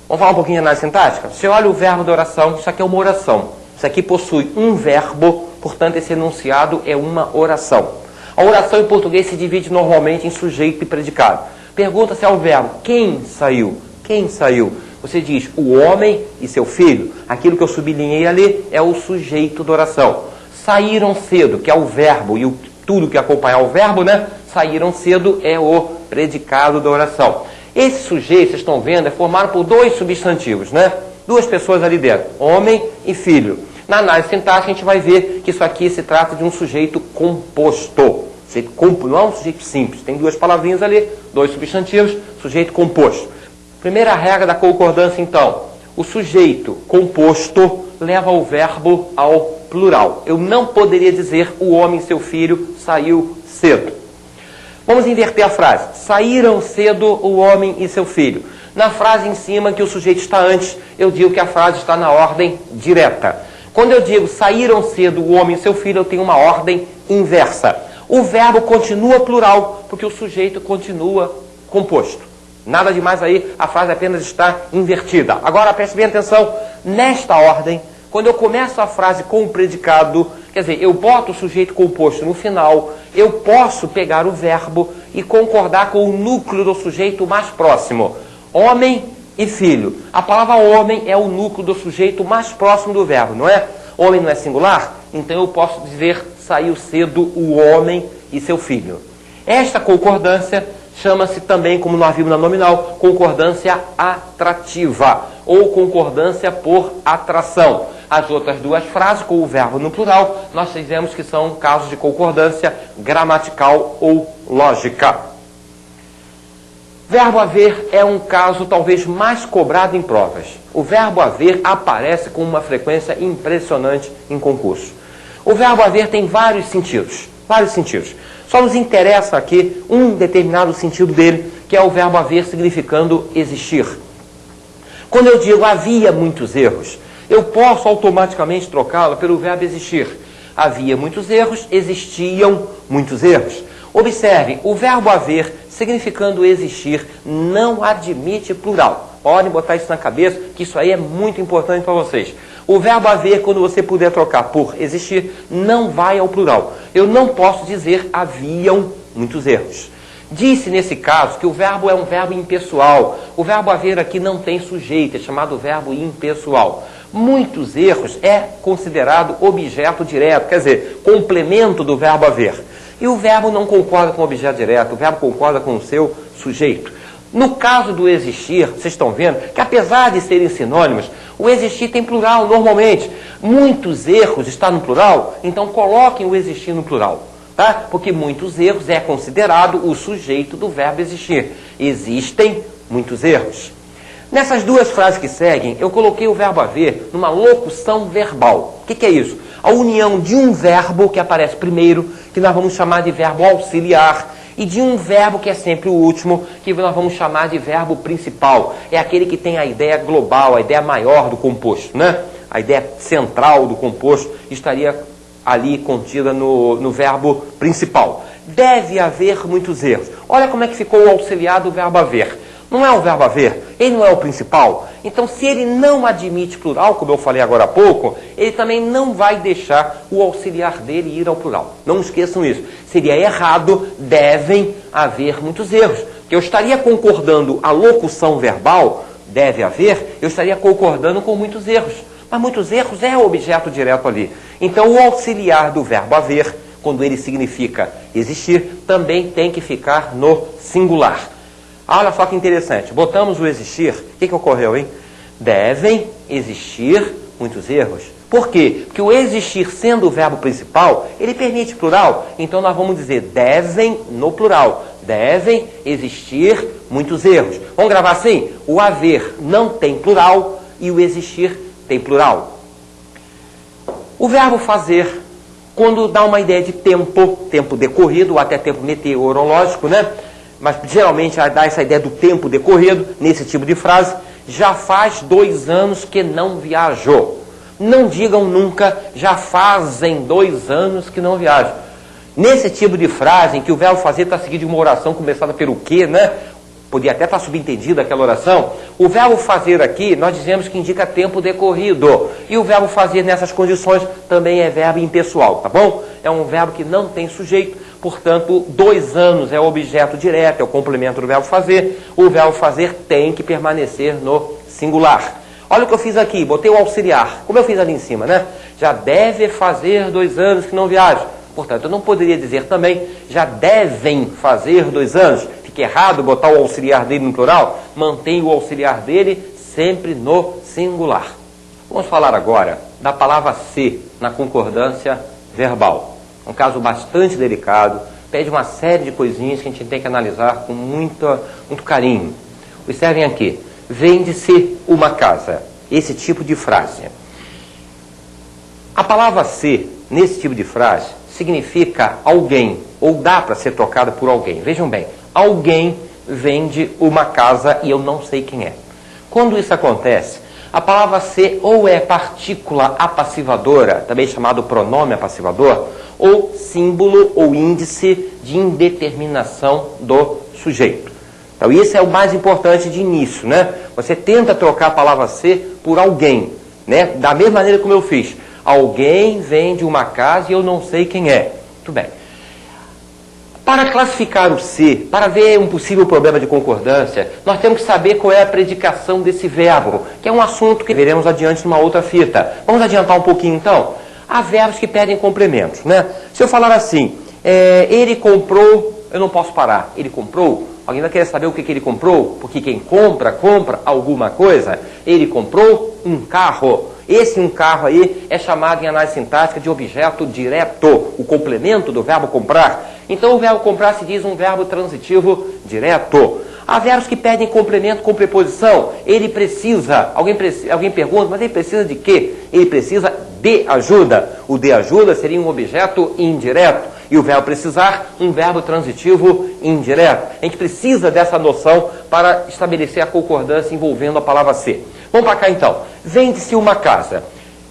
Vamos falar um pouquinho de análise sintática? Você olha o verbo da oração, isso aqui é uma oração. Isso aqui possui um verbo, portanto, esse enunciado é uma oração. A oração em português se divide normalmente em sujeito e predicado. Pergunta-se ao verbo, quem saiu? Quem saiu? Você diz o homem e seu filho. Aquilo que eu sublinhei ali é o sujeito da oração. Saíram cedo, que é o verbo, e tudo que acompanhar o verbo, né? Saíram cedo é o predicado da oração. Esse sujeito, vocês estão vendo, é formado por dois substantivos, né? Duas pessoas ali dentro, homem e filho. Na análise sintática, a gente vai ver que isso aqui se trata de um sujeito composto. Não é um sujeito simples, tem duas palavrinhas ali, dois substantivos, sujeito composto. Primeira regra da concordância, então. O sujeito composto leva o verbo ao plural. Eu não poderia dizer o homem e seu filho saiu cedo. Vamos inverter a frase. Saíram cedo o homem e seu filho. Na frase em cima, que o sujeito está antes, eu digo que a frase está na ordem direta. Quando eu digo saíram cedo o homem e seu filho, eu tenho uma ordem inversa. O verbo continua plural, porque o sujeito continua composto. Nada demais aí, a frase apenas está invertida. Agora, preste bem atenção, nesta ordem, quando eu começo a frase com o predicado, quer dizer, eu boto o sujeito composto no final, eu posso pegar o verbo e concordar com o núcleo do sujeito mais próximo. Homem e filho. A palavra homem é o núcleo do sujeito mais próximo do verbo, não é? Homem não é singular? Então eu posso dizer, saiu cedo o homem e seu filho. Esta concordância chama-se também, como nós vimos na nominal, concordância atrativa, ou concordância por atração. As outras duas frases, com o verbo no plural, nós dizemos que são casos de concordância gramatical ou lógica. Verbo haver é um caso talvez mais cobrado em provas. O verbo haver aparece com uma frequência impressionante em concurso. O verbo haver tem vários sentidos. Só nos interessa aqui um determinado sentido dele, que é o verbo haver significando existir. Quando eu digo havia muitos erros, eu posso automaticamente trocá-lo pelo verbo existir. Havia muitos erros, existiam muitos erros. Observe, o verbo haver significando existir não admite plural. Podem botar isso na cabeça, que isso aí é muito importante para vocês. O verbo haver, quando você puder trocar por existir, não vai ao plural. Eu não posso dizer haviam muitos erros. Disse nesse caso que o verbo é um verbo impessoal. O verbo haver aqui não tem sujeito, é chamado verbo impessoal. Muitos erros é considerado objeto direto, quer dizer, complemento do verbo haver. E o verbo não concorda com o objeto direto, o verbo concorda com o seu sujeito. No caso do existir, vocês estão vendo que apesar de serem sinônimos, o existir tem plural normalmente. Muitos erros está no plural, então coloquem o existir no plural, tá? Porque muitos erros é considerado o sujeito do verbo existir. Existem muitos erros. Nessas duas frases que seguem, eu coloquei o verbo haver numa locução verbal. O que é isso? A união de um verbo que aparece primeiro, que nós vamos chamar de verbo auxiliar, e de um verbo que é sempre o último, que nós vamos chamar de verbo principal. É aquele que tem a ideia global, a ideia maior do composto, né? A ideia central do composto estaria ali contida no verbo principal. Deve haver muitos erros. Olha como é que ficou o auxiliar do verbo haver. Não é o verbo haver, ele não é o principal. Então, se ele não admite plural, como eu falei agora há pouco, ele também não vai deixar o auxiliar dele ir ao plural. Não esqueçam isso. Seria errado, devem haver muitos erros. Porque eu estaria concordando a locução verbal, deve haver, eu estaria concordando com muitos erros. Mas muitos erros é o objeto direto ali. Então, o auxiliar do verbo haver, quando ele significa existir, também tem que ficar no singular. Olha só que interessante, botamos o existir, o que ocorreu, hein? Devem existir muitos erros. Por quê? Porque o existir sendo o verbo principal, ele permite plural, então nós vamos dizer devem no plural. Devem existir muitos erros. Vamos gravar assim? O haver não tem plural e o existir tem plural. O verbo fazer, quando dá uma ideia de tempo decorrido, ou até tempo meteorológico, né? Mas geralmente dá essa ideia do tempo decorrido, nesse tipo de frase, já faz 2 anos que não viajou. Não digam nunca, já fazem 2 anos que não viajam. Nesse tipo de frase, em que o verbo fazer está seguido de uma oração começada pelo que, né? Podia até estar subentendido aquela oração. O verbo fazer aqui, nós dizemos que indica tempo decorrido. E o verbo fazer nessas condições também é verbo impessoal, tá bom? É um verbo que não tem sujeito, portanto, 2 anos é o objeto direto, é o complemento do verbo fazer. O verbo fazer tem que permanecer no singular. Olha o que eu fiz aqui, botei o auxiliar, como eu fiz ali em cima, né? Já deve fazer 2 anos que não viaja. Portanto, eu não poderia dizer também, já devem fazer 2 anos. Fica errado botar o auxiliar dele no plural. Mantém o auxiliar dele sempre no singular. Vamos falar agora da palavra ser na concordância verbal. Um caso bastante delicado, pede uma série de coisinhas que a gente tem que analisar com muito carinho. Observem aqui, vende-se uma casa. Esse tipo de frase. A palavra ser, nesse tipo de frase, significa alguém, ou dá para ser trocada por alguém. Vejam bem, alguém vende uma casa e eu não sei quem é. Quando isso acontece, a palavra ser ou é partícula apassivadora, também chamado pronome apassivador, ou símbolo ou índice de indeterminação do sujeito. Então isso é o mais importante de início, né? Você tenta trocar a palavra ser por alguém, né? Da mesma maneira como eu fiz. Alguém vende uma casa e eu não sei quem é. Muito bem. Para classificar o ser, para ver um possível problema de concordância, nós temos que saber qual é a predicação desse verbo, que é um assunto que veremos adiante numa outra fita. Vamos adiantar um pouquinho então? Há verbos que pedem complementos, né? Se eu falar assim, ele comprou, eu não posso parar. Ele comprou, alguém vai querer saber o que ele comprou? Porque quem compra, compra alguma coisa. Ele comprou um carro. Esse um carro aí é chamado em análise sintática de objeto direto, o complemento do verbo comprar. Então o verbo comprar se diz um verbo transitivo direto. Há verbos que pedem complemento com preposição. Ele precisa, alguém pergunta, mas ele precisa de quê? Ele precisa de ajuda. O de ajuda seria um objeto indireto. E o verbo precisar, um verbo transitivo indireto. A gente precisa dessa noção para estabelecer a concordância envolvendo a palavra ser. Vamos para cá então. Vende-se uma casa.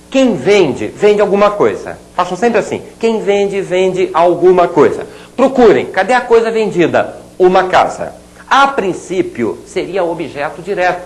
Quem vende, vende alguma coisa. Façam sempre assim. Quem vende, vende alguma coisa. Procurem. Cadê a coisa vendida? Uma casa. A princípio, seria objeto direto.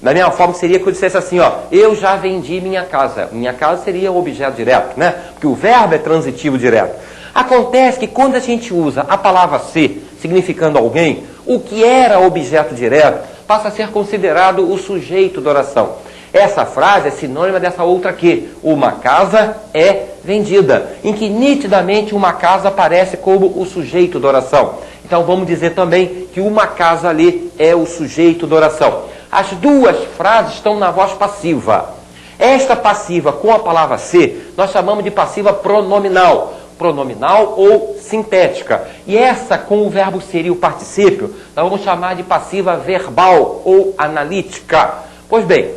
Da mesma forma, seria que eu dissesse assim, ó, eu já vendi minha casa. Minha casa seria o objeto direto, né? Porque o verbo é transitivo direto. Acontece que quando a gente usa a palavra ser, significando alguém, o que era objeto direto passa a ser considerado o sujeito da oração. Essa frase é sinônima dessa outra aqui. Uma casa é vendida, em que nitidamente uma casa aparece como o sujeito da oração. Então vamos dizer também que uma casa ali é o sujeito da oração. As duas frases estão na voz passiva. Esta passiva com a palavra ser, nós chamamos de passiva pronominal. Pronominal ou sintética. E essa com o verbo ser e o particípio, nós vamos chamar de passiva verbal ou analítica. Pois bem,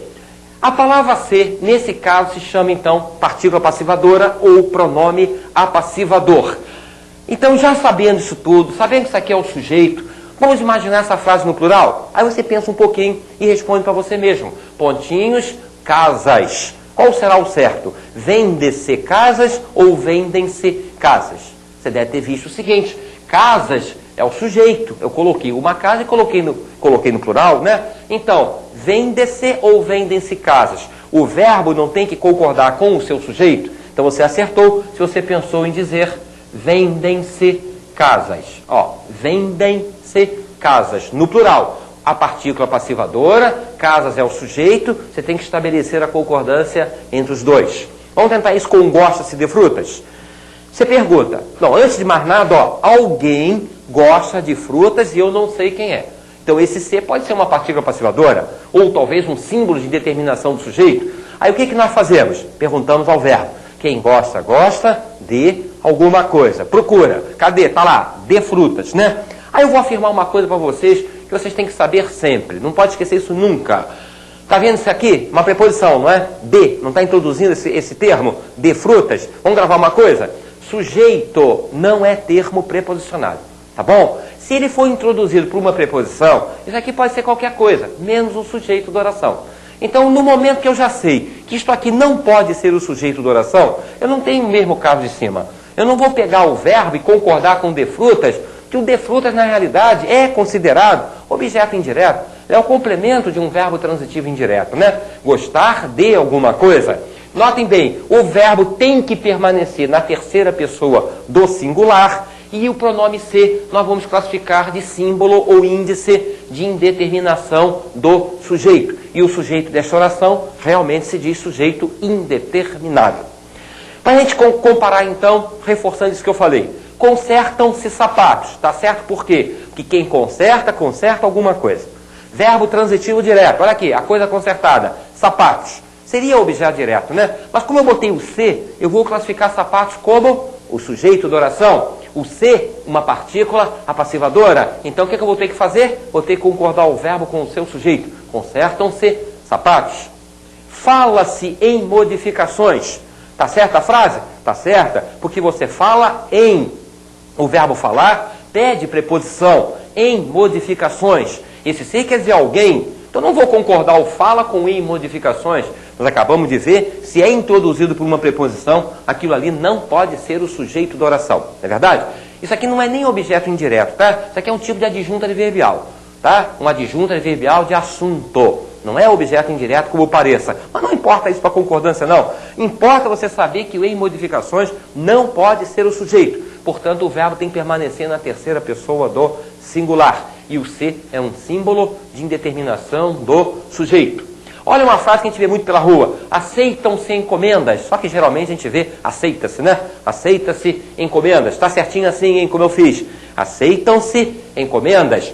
a palavra ser, nesse caso, se chama então partícula passivadora ou pronome apassivador. Então, já sabendo isso tudo, sabendo que isso aqui é o sujeito, vamos imaginar essa frase no plural? Aí você pensa um pouquinho e responde para você mesmo. Pontinhos, casas. Qual será o certo? Vende-se casas ou vendem-se casas? Você deve ter visto o seguinte, casas é o sujeito. Eu coloquei uma casa e coloquei no plural, né? Então, vende-se ou vendem-se casas? O verbo não tem que concordar com o seu sujeito? Então você acertou se você pensou em dizer vendem-se casas. Ó, vendem-se casas, no plural. A partícula passivadora, casas é o sujeito, você tem que estabelecer a concordância entre os dois. Vamos tentar isso com gosta-se de frutas? Você pergunta, não, antes de mais nada, ó, alguém gosta de frutas e eu não sei quem é. Então esse ser pode ser uma partícula passivadora, ou talvez um símbolo de determinação do sujeito. Aí o que nós fazemos? Perguntamos ao verbo. Quem gosta, gosta de alguma coisa. Procura. Cadê? Tá lá, de frutas, né? Aí eu vou afirmar uma coisa para vocês que vocês têm que saber sempre. Não pode esquecer isso nunca. Tá vendo isso aqui? Uma preposição, não é? De. Não está introduzindo esse termo? De frutas. Vamos gravar uma coisa? Sujeito não é termo preposicionado. Tá bom? Se ele for introduzido por uma preposição, isso aqui pode ser qualquer coisa, menos o sujeito da oração. Então, no momento que eu já sei que isto aqui não pode ser o sujeito da oração, eu não tenho o mesmo caso de cima. Eu não vou pegar o verbo e concordar com de frutas, que o de frutas, na realidade, é considerado objeto indireto. É o complemento de um verbo transitivo indireto, né? Gostar de alguma coisa. Notem bem, o verbo tem que permanecer na terceira pessoa do singular E o pronome ser nós vamos classificar de símbolo ou índice de indeterminação do sujeito. E o sujeito desta oração realmente se diz sujeito indeterminado. Para a gente comparar então, reforçando isso que eu falei, consertam-se sapatos, tá certo? Por quê? Porque quem conserta, conserta alguma coisa. Verbo transitivo direto, olha aqui, a coisa consertada, sapatos. Seria objeto direto, né? Mas como eu botei o ser, eu vou classificar sapatos como o sujeito da oração. O ser, uma partícula apassivadora. Então o que eu vou ter que fazer? Vou ter que concordar o verbo com o seu sujeito. Consertam-se sapatos. Fala-se em modificações. Tá certa a frase? Tá certa, porque você fala em. O verbo falar pede preposição em modificações. Esse ser quer dizer alguém. Então não vou concordar o fala com em modificações. Nós acabamos de ver, se é introduzido por uma preposição, aquilo ali não pode ser o sujeito da oração. Não é verdade? Isso aqui não é nem objeto indireto, tá? Isso aqui é um tipo de adjunta adverbial, tá? Uma adjunta adverbial de assunto. Não é objeto indireto como pareça. Mas não importa isso para concordância, não. Importa você saber que o em modificações não pode ser o sujeito. Portanto, o verbo tem que permanecer na terceira pessoa do singular. E o ser é um símbolo de indeterminação do sujeito. Olha uma frase que a gente vê muito pela rua. Aceitam-se encomendas. Só que geralmente a gente vê aceita-se, né? Aceita-se encomendas. Está certinho assim, hein, como eu fiz. Aceitam-se encomendas.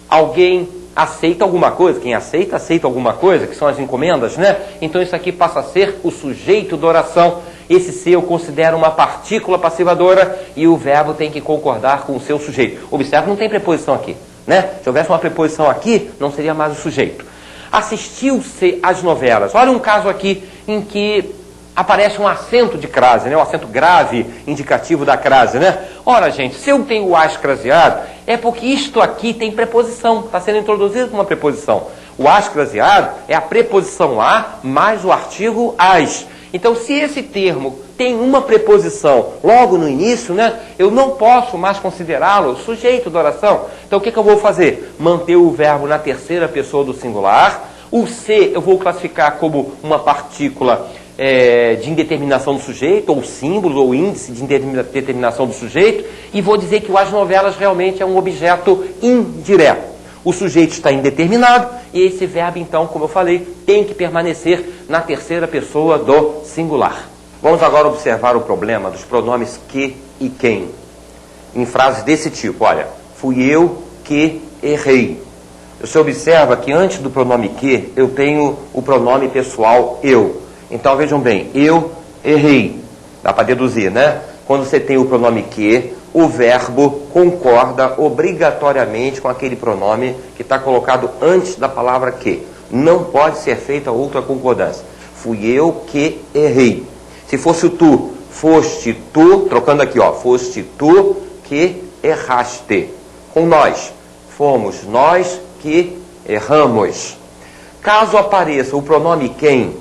Alguém aceita alguma coisa. Quem aceita, aceita alguma coisa, que são as encomendas, né? Então isso aqui passa a ser o sujeito da oração. Esse ser eu considero uma partícula passivadora e o verbo tem que concordar com o seu sujeito. Observe que não tem preposição aqui, né? Se houvesse uma preposição aqui, não seria mais o sujeito. Assistiu-se às novelas. Olha um caso aqui em que aparece um acento de crase, né? Um acento grave, indicativo da crase, né? Ora, gente, se eu tenho o as craseado, é porque isto aqui tem preposição, está sendo introduzido com uma preposição. O as craseado é a preposição a mais o artigo as. Então, se esse termo tem uma preposição logo no início, né, eu não posso mais considerá-lo sujeito da oração. Então, o que eu vou fazer? Manter o verbo na terceira pessoa do singular. O ser eu vou classificar como uma partícula de indeterminação do sujeito, ou símbolo, ou índice de indeterminação do sujeito, e vou dizer que o as novelas realmente é um objeto indireto. O sujeito está indeterminado e esse verbo, então, como eu falei, tem que permanecer na terceira pessoa do singular. Vamos agora observar o problema dos pronomes que e quem. Em frases desse tipo, olha, fui eu que errei. Você observa que antes do pronome que, eu tenho o pronome pessoal eu. Então, vejam bem, eu errei. Dá para deduzir, né? Quando você tem o pronome que, o verbo concorda obrigatoriamente com aquele pronome que está colocado antes da palavra que. Não pode ser feita outra concordância. Fui eu que errei. Se fosse o tu, foste tu, trocando aqui, ó, foste tu que erraste. Com nós, fomos nós que erramos. Caso apareça o pronome quem,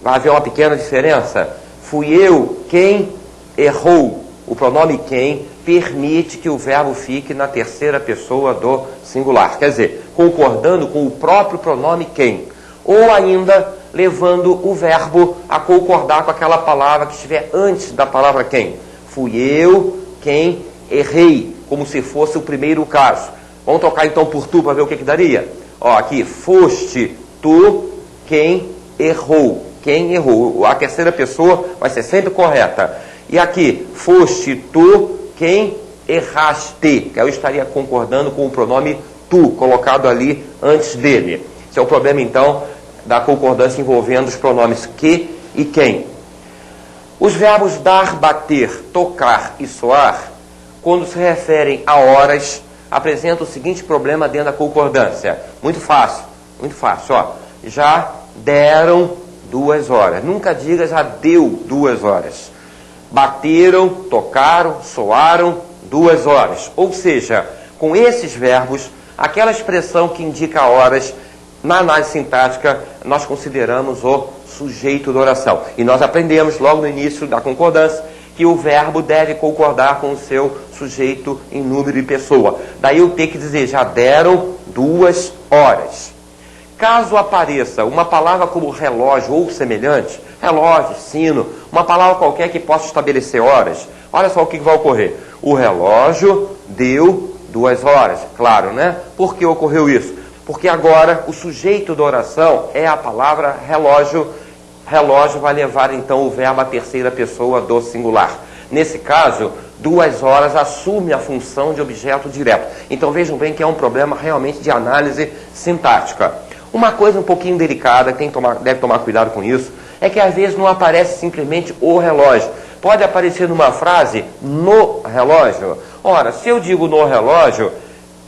vai haver uma pequena diferença. Fui eu quem errou. O pronome quem permite que o verbo fique na terceira pessoa do singular. Quer dizer, concordando com o próprio pronome quem. Ou ainda levando o verbo a concordar com aquela palavra que estiver antes da palavra quem. Fui eu quem errei, como se fosse o primeiro caso. Vamos trocar então por tu para ver o que daria? Ó, aqui, foste tu quem errou. Quem errou. A terceira pessoa vai ser sempre correta. E aqui, foste tu quem erraste. Que eu estaria concordando com o pronome tu, colocado ali antes dele. Esse é o problema, então, da concordância envolvendo os pronomes que e quem. Os verbos dar, bater, tocar e soar, quando se referem a horas, apresentam o seguinte problema dentro da concordância. Muito fácil, ó. Já deram 2 horas. Nunca diga já deu 2 horas. Bateram, tocaram, soaram 2 horas. Ou seja, com esses verbos, aquela expressão que indica horas, na análise sintática, nós consideramos o sujeito da oração. E nós aprendemos logo no início da concordância que o verbo deve concordar com o seu sujeito em número e pessoa. Daí eu tenho que dizer, já deram 2 horas. Caso apareça uma palavra como relógio ou semelhante, relógio, sino, uma palavra qualquer que possa estabelecer horas, Olha só o que vai ocorrer. O relógio deu 2 horas. Claro, né? Por que ocorreu isso? Porque agora o sujeito da oração é a palavra relógio. Relógio vai levar então o verbo à terceira pessoa do singular. Nesse caso, 2 horas assume a função de objeto direto. Então vejam bem que é um problema realmente de análise sintática. Uma coisa um pouquinho delicada, deve tomar cuidado com isso, é que às vezes não aparece simplesmente o relógio. Pode aparecer numa frase, no relógio. Ora, se eu digo no relógio,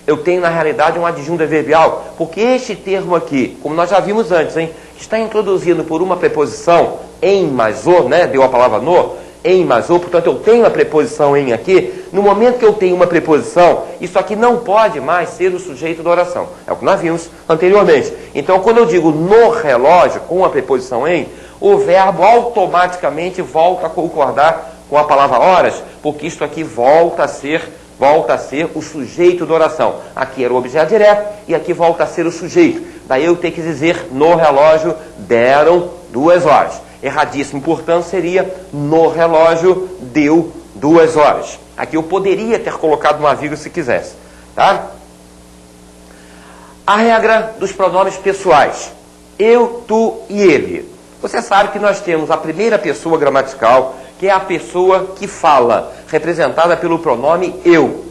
eu tenho na realidade um adjunto adverbial, porque este termo aqui, como nós já vimos antes, está introduzido por uma preposição em mais o, né? Deu a palavra no, em mais o, portanto eu tenho a preposição em aqui. No momento que eu tenho uma preposição, isso aqui não pode mais ser o sujeito da oração. É o que nós vimos anteriormente. Então quando eu digo no relógio, com a preposição em, o verbo automaticamente volta a concordar com a palavra horas, porque isto aqui volta a ser o sujeito da oração. Aqui era o objeto direto e aqui volta a ser o sujeito. Daí eu tenho que dizer no relógio deram 2 horas. Erradíssimo, portanto, seria no relógio deu 2 horas. Aqui eu poderia ter colocado uma vírgula se quisesse. Tá? A regra dos pronomes pessoais. Eu, tu e ele. Você sabe que nós temos a primeira pessoa gramatical, que é a pessoa que fala, representada pelo pronome eu.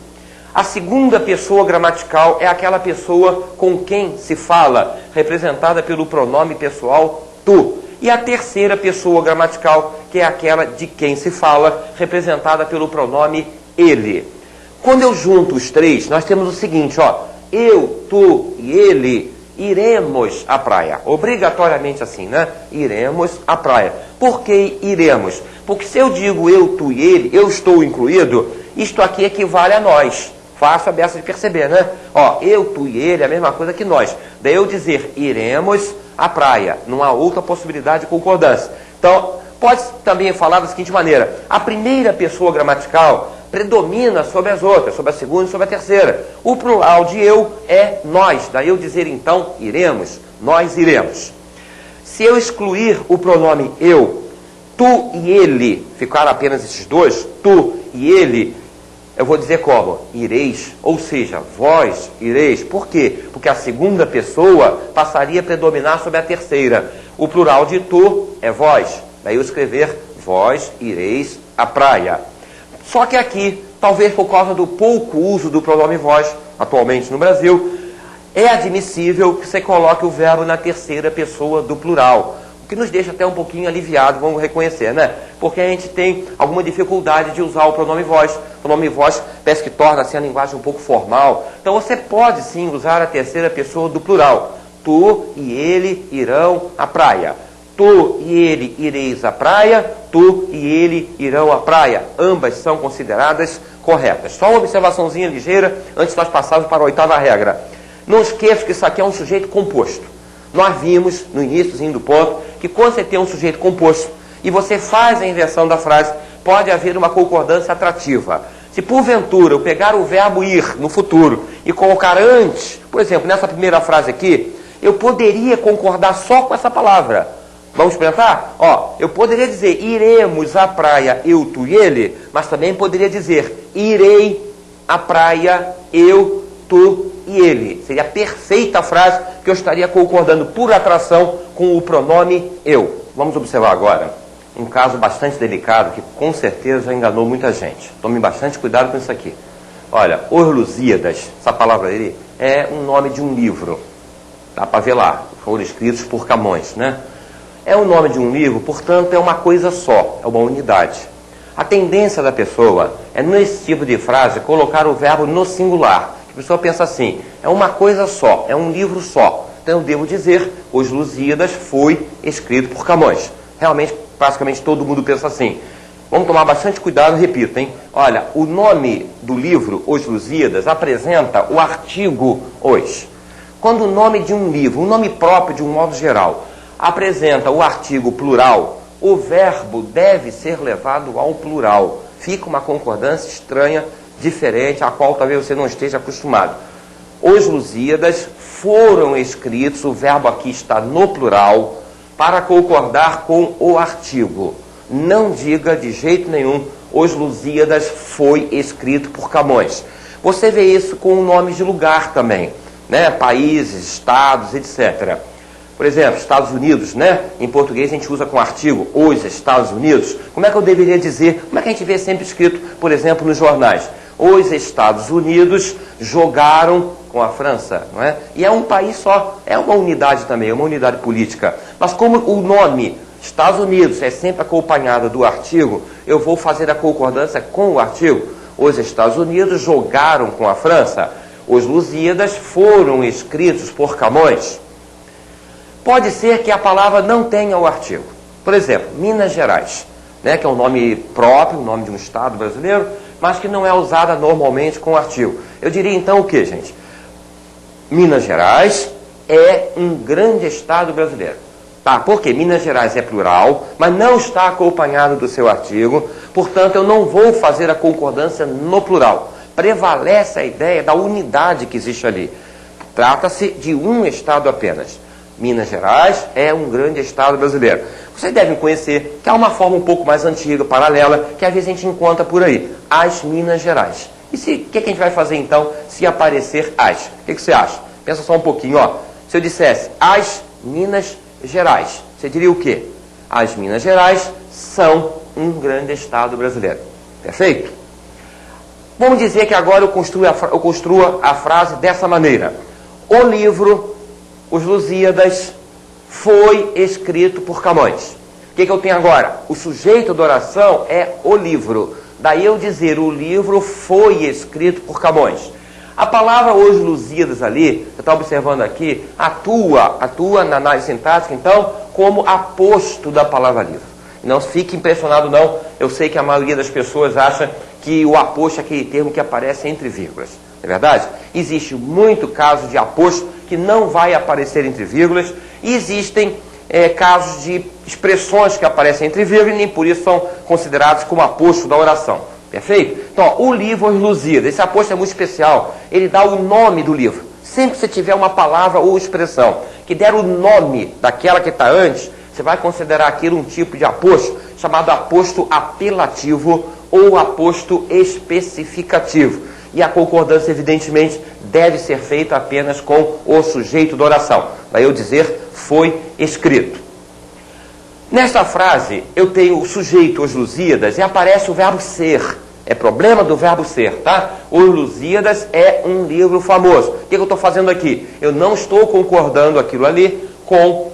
A segunda pessoa gramatical é aquela pessoa com quem se fala, representada pelo pronome pessoal tu. E a terceira pessoa gramatical, que é aquela de quem se fala, representada pelo pronome ele. Quando eu junto os três, nós temos o seguinte, ó, eu, tu e ele iremos à praia. Obrigatoriamente assim, né? Iremos à praia. Por que iremos? Porque se eu digo eu, tu e ele, eu estou incluído, isto aqui equivale a nós. Fácil a beça de perceber, né? Ó, eu, tu e ele é a mesma coisa que nós. Daí eu dizer iremos à praia. Não há outra possibilidade de concordância. Então, pode também falar da seguinte maneira. A primeira pessoa gramatical predomina sobre as outras, sobre a segunda e sobre a terceira. O plural de eu é nós. Daí eu dizer então iremos, nós iremos. Se eu excluir o pronome eu, tu e ele, ficar apenas esses dois, tu e ele, eu vou dizer como? Ireis, ou seja, vós ireis. Por quê? Porque a segunda pessoa passaria a predominar sobre a terceira. O plural de tu é vós. Daí eu escrever vós ireis à praia. Só que aqui, talvez por causa do pouco uso do pronome vós, atualmente no Brasil, é admissível que você coloque o verbo na terceira pessoa do plural. O que nos deixa até um pouquinho aliviado, vamos reconhecer, né? Porque a gente tem alguma dificuldade de usar o pronome vós. O pronome vós parece que torna assim, a linguagem um pouco formal. Então você pode sim usar a terceira pessoa do plural. Tu e ele irão à praia. Tu e ele ireis à praia, tu e ele irão à praia. Ambas são consideradas corretas. Só uma observaçãozinha ligeira antes de nós passarmos para a 8ª regra. Não esqueça que isso aqui é um sujeito composto. Nós vimos no iníciozinho do ponto que quando você tem um sujeito composto e você faz a inversão da frase, pode haver uma concordância atrativa. Se porventura eu pegar o verbo ir no futuro e colocar antes, por exemplo, nessa primeira frase aqui, eu poderia concordar só com essa palavra. Vamos experimentar? Ó, eu poderia dizer iremos à praia, eu, tu e ele, mas também poderia dizer irei à praia, eu, tu e ele. Seria a perfeita frase que eu estaria concordando por atração com o pronome eu. Vamos observar agora um caso bastante delicado que com certeza já enganou muita gente. Tome bastante cuidado com isso aqui. Olha, Os Lusíadas, essa palavra aí, é um nome de um livro. Dá para ver lá, foram escritos por Camões, né? É o nome de um livro, portanto, é uma coisa só, é uma unidade. A tendência da pessoa é, nesse tipo de frase, colocar o verbo no singular. A pessoa pensa assim, é uma coisa só, é um livro só. Então eu devo dizer, Os Lusíadas foi escrito por Camões. Realmente, praticamente todo mundo pensa assim. Vamos tomar bastante cuidado, repito, hein? Olha, o nome do livro, Os Lusíadas, apresenta o artigo os. Quando o nome de um livro, um nome próprio de um modo geral, apresenta o artigo plural, o verbo deve ser levado ao plural. Fica uma concordância estranha, diferente, a qual talvez você não esteja acostumado. Os Lusíadas foram escritos, o verbo aqui está no plural, para concordar com o artigo. Não diga de jeito nenhum Os Lusíadas foi escrito por Camões. Você vê isso com nomes de lugar também, né? Países, estados, etc. Por exemplo, Estados Unidos, né? Em português a gente usa com artigo, os Estados Unidos. Como é que eu deveria dizer? Como é que a gente vê sempre escrito, por exemplo, nos jornais? Os Estados Unidos jogaram com a França, não é? E é um país só, é uma unidade também, é uma unidade política. Mas como o nome Estados Unidos é sempre acompanhado do artigo, eu vou fazer a concordância com o artigo. Os Estados Unidos jogaram com a França. Os Lusíadas foram escritos por Camões. Pode ser que a palavra não tenha o artigo. Por exemplo, Minas Gerais, né, que é um nome próprio, o nome de um estado brasileiro, mas que não é usada normalmente com o artigo. Eu diria então o que, gente? Minas Gerais é um grande estado brasileiro. Tá? Porque Minas Gerais é plural, mas não está acompanhado do seu artigo, portanto eu não vou fazer a concordância no plural. Prevalece a ideia da unidade que existe ali. Trata-se de um estado apenas. Minas Gerais é um grande estado brasileiro. Vocês devem conhecer que há uma forma um pouco mais antiga, paralela, que às vezes a gente encontra por aí. As Minas Gerais. E o que a gente vai fazer então se aparecer as? O que você acha? Pensa só um pouquinho, ó. Se eu dissesse as Minas Gerais, você diria o quê? As Minas Gerais são um grande estado brasileiro. Perfeito? Vamos dizer que agora eu construa a frase dessa maneira. O livro Os Lusíadas foi escrito por Camões. O que eu tenho agora? O sujeito da oração é o livro. Daí eu dizer, o livro foi escrito por Camões. A palavra Os Lusíadas ali, você está observando aqui, atua na análise sintática, então, como aposto da palavra livro. Não fique impressionado, não. Eu sei que a maioria das pessoas acha que o aposto é aquele termo que aparece entre vírgulas. Não é verdade? Existe muito caso de aposto que não vai aparecer entre vírgulas, e existem casos de expressões que aparecem entre vírgulas e nem por isso são considerados como aposto da oração. Perfeito? Então, ó, o livro Os Lusíadas, esse aposto é muito especial, ele dá o nome do livro. Sempre que você tiver uma palavra ou expressão que der o nome daquela que está antes, você vai considerar aquilo um tipo de aposto, chamado aposto apelativo ou aposto especificativo. E a concordância, evidentemente, deve ser feita apenas com o sujeito da oração. Daí eu dizer, foi escrito. Nesta frase, eu tenho o sujeito, Os Lusíadas, e aparece o verbo ser. É problema do verbo ser, tá? Os Lusíadas é um livro famoso. O que eu estou fazendo aqui? Eu não estou concordando aquilo ali com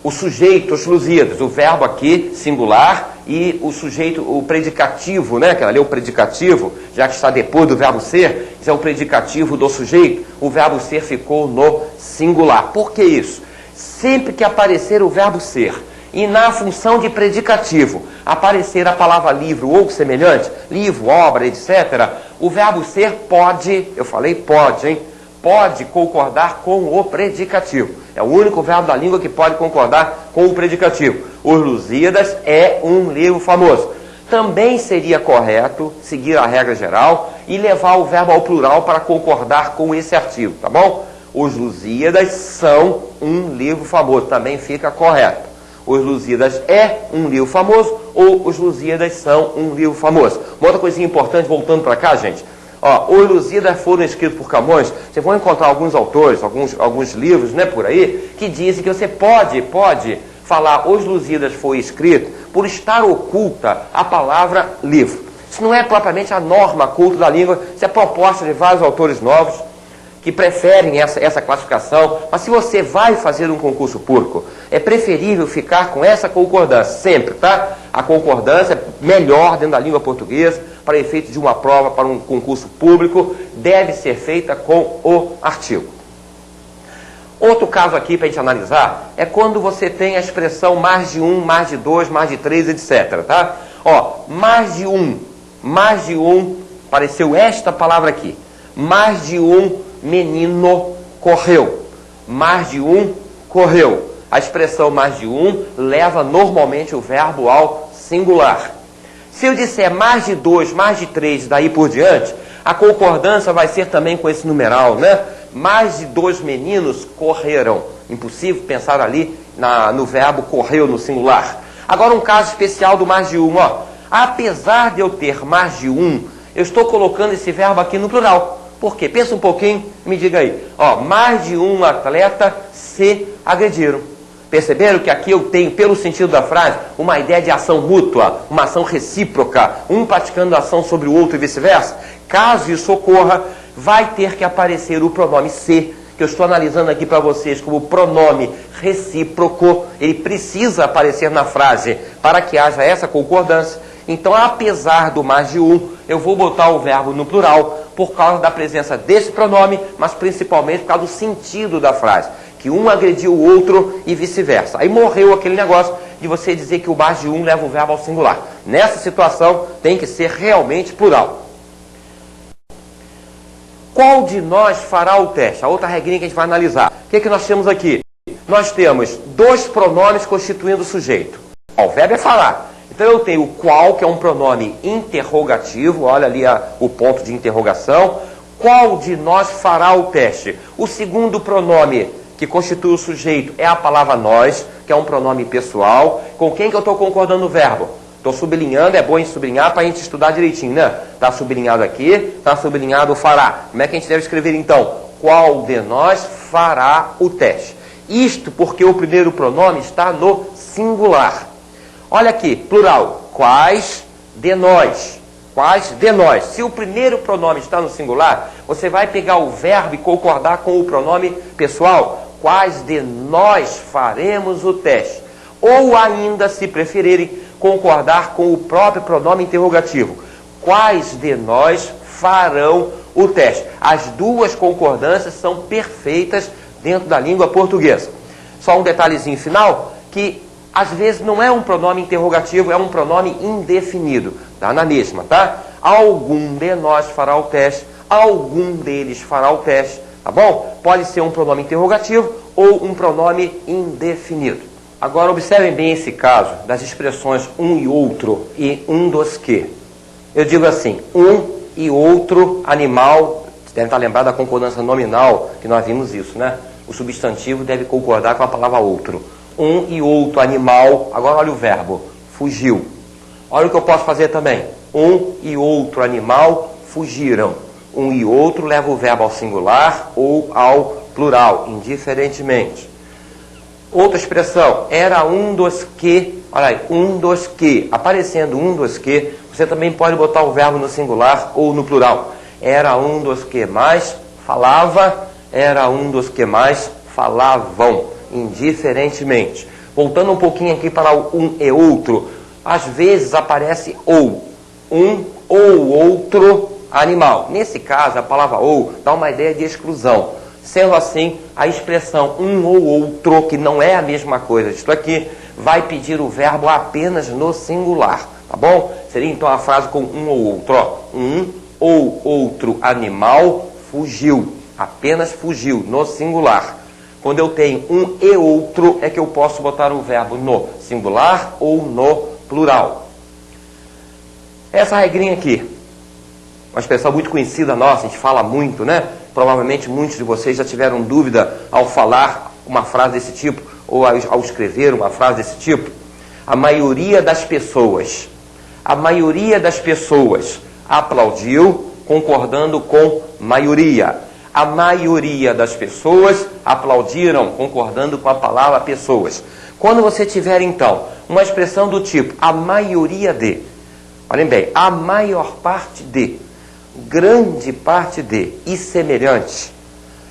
o sujeito, Os Lusíadas. O verbo aqui, singular, e o sujeito, o predicativo, né? Aquela ali é o predicativo, já que está depois do verbo ser, isso é o predicativo do sujeito. O verbo ser ficou no singular. Por que isso? Sempre que aparecer o verbo ser e na função de predicativo aparecer a palavra livro ou semelhante, livro, obra, etc., o verbo ser pode, eu falei pode, hein? Pode concordar com o predicativo. É o único verbo da língua que pode concordar com o predicativo. Os Lusíadas é um livro famoso. Também seria correto seguir a regra geral e levar o verbo ao plural para concordar com esse artigo, tá bom? Os Lusíadas são um livro famoso. Também fica correto. Os Lusíadas é um livro famoso ou Os Lusíadas são um livro famoso. Uma outra coisinha importante, voltando para cá, gente. Ó, Os Lusíadas foram escritos por Camões. Vocês vão encontrar alguns autores, alguns livros, né, por aí, que dizem que você pode falar Os Lusíadas foi escrito por estar oculta a palavra livro. Isso não é propriamente a norma culta da língua, isso é proposta de vários autores novos que preferem essa classificação, mas se você vai fazer um concurso público, é preferível ficar com essa concordância, sempre, tá? A concordância é melhor dentro da língua portuguesa, para efeito de uma prova, para um concurso público, deve ser feita com o artigo. Outro caso aqui para a gente analisar é quando você tem a expressão mais de um, mais de dois, mais de três, etc, tá? Ó, mais de um, apareceu esta palavra aqui, mais de um menino correu. Mais de um correu. A expressão mais de um leva normalmente o verbo ao singular. Se eu disser mais de dois, mais de três, daí por diante, a concordância vai ser também com esse numeral, né? Mais de dois meninos correram. Impossível pensar ali no verbo correu no singular. Agora um caso especial do mais de um, ó. Apesar de eu ter mais de um, eu estou colocando esse verbo aqui no plural. Por quê? Pensa um pouquinho e me diga aí. Ó, mais de um atleta se agrediram. Perceberam que aqui eu tenho, pelo sentido da frase, uma ideia de ação mútua, uma ação recíproca, um praticando a ação sobre o outro e vice-versa? Caso isso ocorra, vai ter que aparecer o pronome se, que eu estou analisando aqui para vocês como pronome recíproco. Ele precisa aparecer na frase para que haja essa concordância. Então, apesar do mais de um, eu vou botar o verbo no plural por causa da presença desse pronome, mas principalmente por causa do sentido da frase, que um agrediu o outro e vice-versa. Aí morreu aquele negócio de você dizer que o mais de um leva o verbo ao singular. Nessa situação, tem que ser realmente plural. Qual de nós fará o teste? A outra regrinha que a gente vai analisar. O que nós temos aqui? Nós temos dois pronomes constituindo o sujeito. Ó, o verbo é falar. Então eu tenho o qual, que é um pronome interrogativo. Olha ali o ponto de interrogação. Qual de nós fará o teste? O segundo pronome que constitui o sujeito é a palavra nós, que é um pronome pessoal. Com quem que eu estou concordando o verbo? Estou sublinhando, é bom em sublinhar para a gente estudar direitinho, né? Está sublinhado aqui, está sublinhado o fará. Como é que a gente deve escrever então? Qual de nós fará o teste? Isto porque o primeiro pronome está no singular. Olha aqui, plural. Quais de nós? Quais de nós? Se o primeiro pronome está no singular, você vai pegar o verbo e concordar com o pronome pessoal. Quais de nós faremos o teste? Ou ainda, se preferirem, concordar com o próprio pronome interrogativo. Quais de nós farão o teste? As duas concordâncias são perfeitas dentro da língua portuguesa. Só um detalhezinho final, que às vezes não é um pronome interrogativo, é um pronome indefinido. Dá na mesma, tá? Algum de nós fará o teste, algum deles fará o teste, tá bom? Pode ser um pronome interrogativo ou um pronome indefinido. Agora observem bem esse caso das expressões um e outro e um dos que. Eu digo assim, um e outro animal, você deve estar lembrado da concordância nominal, que nós vimos isso, né? O substantivo deve concordar com a palavra outro. Um e outro animal, agora olha o verbo, fugiu. Olha o que eu posso fazer também. Um e outro animal fugiram. Um e outro leva o verbo ao singular ou ao plural, indiferentemente. Outra expressão, era um dos que, olha aí, um dos que. Aparecendo um dos que, você também pode botar o verbo no singular ou no plural. Era um dos que mais falava, era um dos que mais falavam, indiferentemente. Voltando um pouquinho aqui para o um e outro, às vezes aparece ou, um ou outro animal. Nesse caso, a palavra ou dá uma ideia de exclusão. Sendo assim, a expressão um ou outro, que não é a mesma coisa, isto aqui, vai pedir o verbo apenas no singular, tá bom? Seria então a frase com um ou outro, ó. Um ou outro animal fugiu, apenas fugiu, no singular. Quando eu tenho um e outro, é que eu posso botar o verbo no singular ou no plural. Essa regrinha aqui, uma expressão muito conhecida nossa, a gente fala muito, né? Provavelmente muitos de vocês já tiveram dúvida ao falar uma frase desse tipo, ou ao escrever uma frase desse tipo. A maioria das pessoas aplaudiu, concordando com maioria. A maioria das pessoas aplaudiram, concordando com a palavra pessoas. Quando você tiver, então, uma expressão do tipo, a maioria de, olhem bem, a maior parte de, grande parte de e semelhante,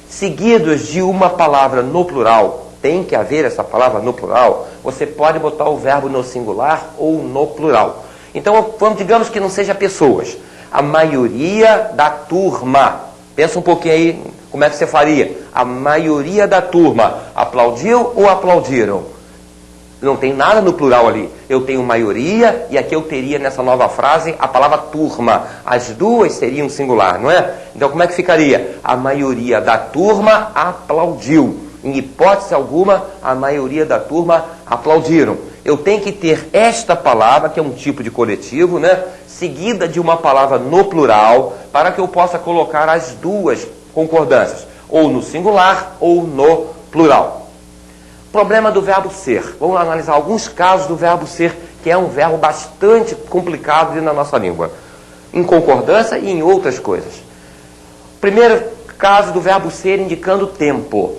seguidos de uma palavra no plural, tem que haver essa palavra no plural, você pode botar o verbo no singular ou no plural. Então, digamos que não seja pessoas, a maioria da turma. Pensa um pouquinho aí, como é que você faria? A maioria da turma aplaudiu ou aplaudiram? Não tem nada no plural ali. Eu tenho maioria e aqui eu teria nessa nova frase a palavra turma. As duas seriam singular, não é? Então como é que ficaria? A maioria da turma aplaudiu. Em hipótese alguma, a maioria da turma aplaudiram. Eu tenho que ter esta palavra, que é um tipo de coletivo, né? Seguida de uma palavra no plural, para que eu possa colocar as duas concordâncias, ou no singular ou no plural. Problema do verbo ser. Vamos analisar alguns casos do verbo ser que é um verbo bastante complicado na nossa língua, em concordância e em outras coisas. Primeiro caso do verbo ser indicando tempo,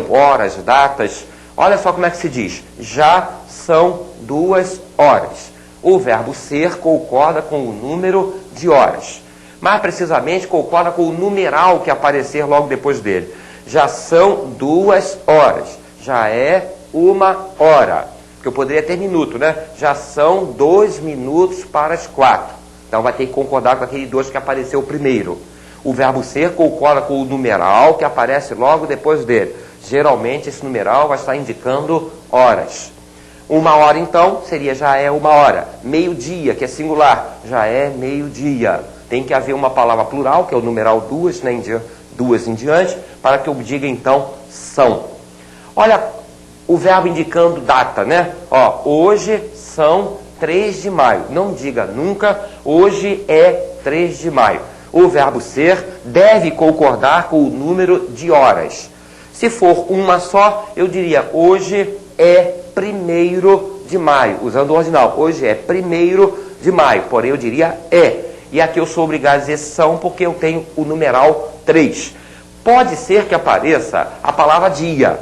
horas, datas. Olha só como é que se diz: já são 2 horas. O verbo ser concorda com o número de horas. Mais precisamente, concorda com o numeral que aparecer logo depois dele. Já são 2 horas. Já é 1 hora. Porque eu poderia ter minuto, né? Já são 2 minutos para as 4. Então vai ter que concordar com aquele 2 que apareceu primeiro. O verbo ser concorda com o numeral que aparece logo depois dele. Geralmente esse numeral vai estar indicando horas. 1 hora então seria já é 1 hora. Meio-dia, que é singular, já é meio-dia. Tem que haver uma palavra plural, que é o numeral 2, né, 2 em diante, para que eu diga então são. Olha o verbo indicando data, né? Ó, hoje são 3 de maio. Não diga nunca, hoje é 3 de maio. O verbo ser deve concordar com o número de horas. Se for uma só, eu diria hoje é 1º de maio. Usando o ordinal, hoje é 1º de maio. Porém, eu diria é. E aqui eu sou obrigado a dizer são porque eu tenho o numeral 3. Pode ser que apareça a palavra dia.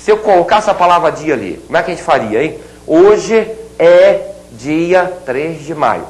Se eu colocasse a palavra dia ali, como é que a gente faria, hein? Hoje é dia 3 de maio.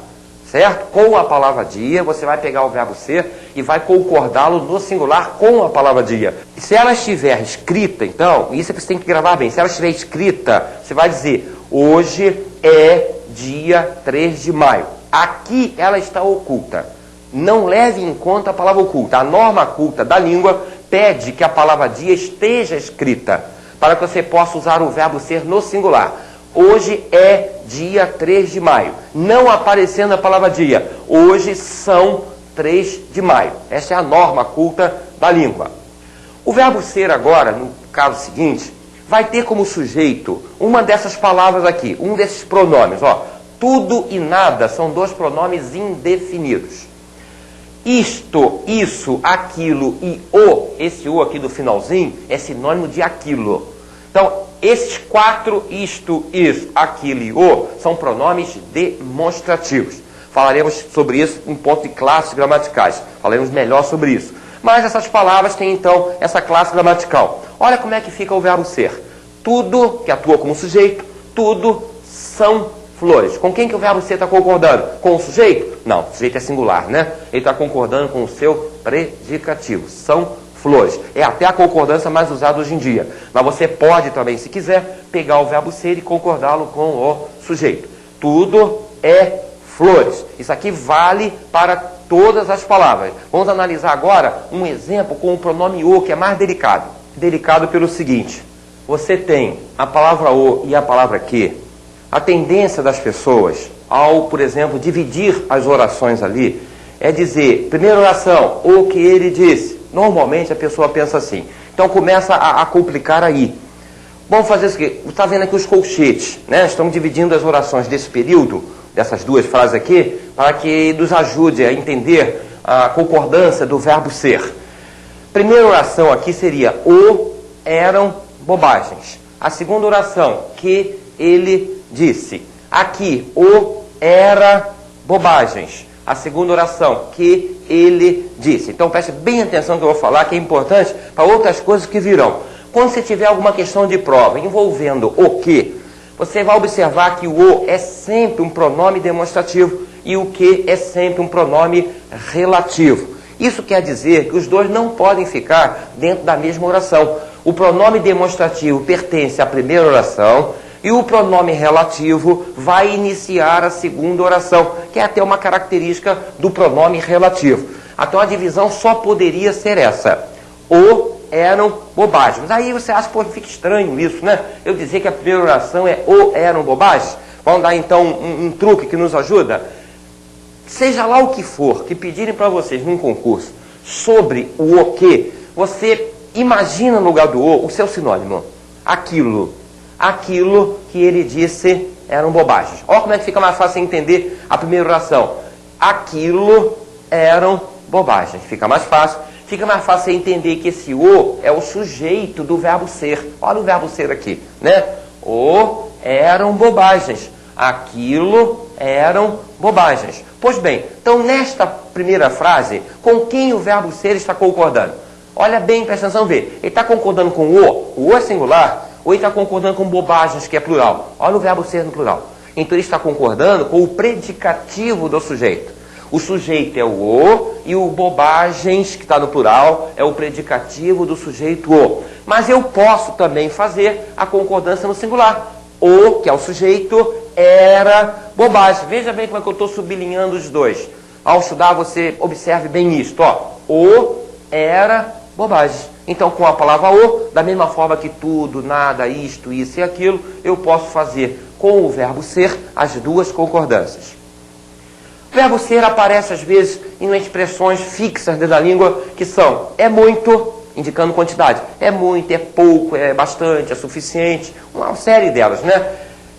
Certo? Com a palavra dia, você vai pegar o verbo ser e vai concordá-lo no singular com a palavra dia. Se ela estiver escrita, então, isso é que você tem que gravar bem. Se ela estiver escrita, você vai dizer, hoje é dia 3 de maio. Aqui ela está oculta. Não leve em conta a palavra oculta. A norma culta da língua pede que a palavra dia esteja escrita, para que você possa usar o verbo ser no singular. Hoje é dia 3 de maio. Não aparecendo a palavra dia. Hoje são 3 de maio. Essa é a norma culta da língua. O verbo ser agora, no caso seguinte, vai ter como sujeito uma dessas palavras aqui, um desses pronomes. Ó, tudo e nada são 2 pronomes indefinidos. Isto, isso, aquilo e o, esse o aqui do finalzinho, é sinônimo de aquilo. Então, esses 4, isto, isso, aquilo e o, são pronomes demonstrativos. Falaremos sobre isso em ponto de classes gramaticais. Falaremos melhor sobre isso. Mas essas palavras têm, então, essa classe gramatical. Olha como é que fica o verbo ser. Tudo, que atua como sujeito, tudo são flores. Com quem que o verbo ser está concordando? Com o sujeito? Não, o sujeito é singular, né? Ele está concordando com o seu predicativo. São flores. É até a concordância mais usada hoje em dia. Mas você pode também, se quiser, pegar o verbo ser e concordá-lo com o sujeito. Tudo é flores. Isso aqui vale para todas as palavras. Vamos analisar agora um exemplo com o pronome o, que é mais delicado. Delicado pelo seguinte: você tem a palavra o e a palavra que. A tendência das pessoas, ao, por exemplo, dividir as orações ali, é dizer, primeira oração, o que ele disse. Normalmente a pessoa pensa assim. Então começa a complicar aí. Vamos fazer isso aqui. Está vendo aqui os colchetes, né? Estamos dividindo as orações desse período, dessas 2 frases aqui, para que nos ajude a entender a concordância do verbo ser. Primeira oração aqui seria, o eram bobagens. A segunda oração, que ele disse. Aqui, o era bobagens. A segunda oração, que ele disse. Então preste bem atenção no que eu vou falar, que é importante para outras coisas que virão. Quando você tiver alguma questão de prova envolvendo o que, você vai observar que o é sempre um pronome demonstrativo e o que é sempre um pronome relativo. Isso quer dizer que os 2 não podem ficar dentro da mesma oração. O pronome demonstrativo pertence à primeira oração e o pronome relativo vai iniciar a segunda oração, que é até uma característica do pronome relativo. Então a divisão só poderia ser essa. O eram bobagens. Aí você acha, pô, fica estranho isso, né? Eu dizer que a primeira oração é o eram bobagens. Vamos dar então um truque que nos ajuda? Seja lá o que for que pedirem para vocês num concurso sobre o que, você imagina no lugar do o seu sinônimo. Aquilo que ele disse eram bobagens. Olha como é que fica mais fácil entender a primeira oração. Aquilo eram bobagens. Fica mais fácil entender que esse o é o sujeito do verbo ser. Olha o verbo ser aqui, né? O eram bobagens. Aquilo eram bobagens. Pois bem, então nesta primeira frase, com quem o verbo ser está concordando? Olha bem, presta atenção, vê. Ele está concordando com o é singular, ou ele está concordando com bobagens, que é plural. Olha o verbo ser no plural. Então ele está concordando com o predicativo do sujeito. O sujeito é o e o bobagens, que está no plural, é o predicativo do sujeito o. Mas eu posso também fazer a concordância no singular. O, que é o sujeito, era bobagem. Veja bem como é que eu estou sublinhando os dois. Ao estudar, você observe bem isto. Ó. O era bobagem. Então, com a palavra o, da mesma forma que tudo, nada, isto, isso e aquilo, eu posso fazer com o verbo ser as duas concordâncias. O verbo ser aparece às vezes em expressões fixas da língua que são é muito, indicando quantidade. É muito, é pouco, é bastante, é suficiente. Uma série delas, né?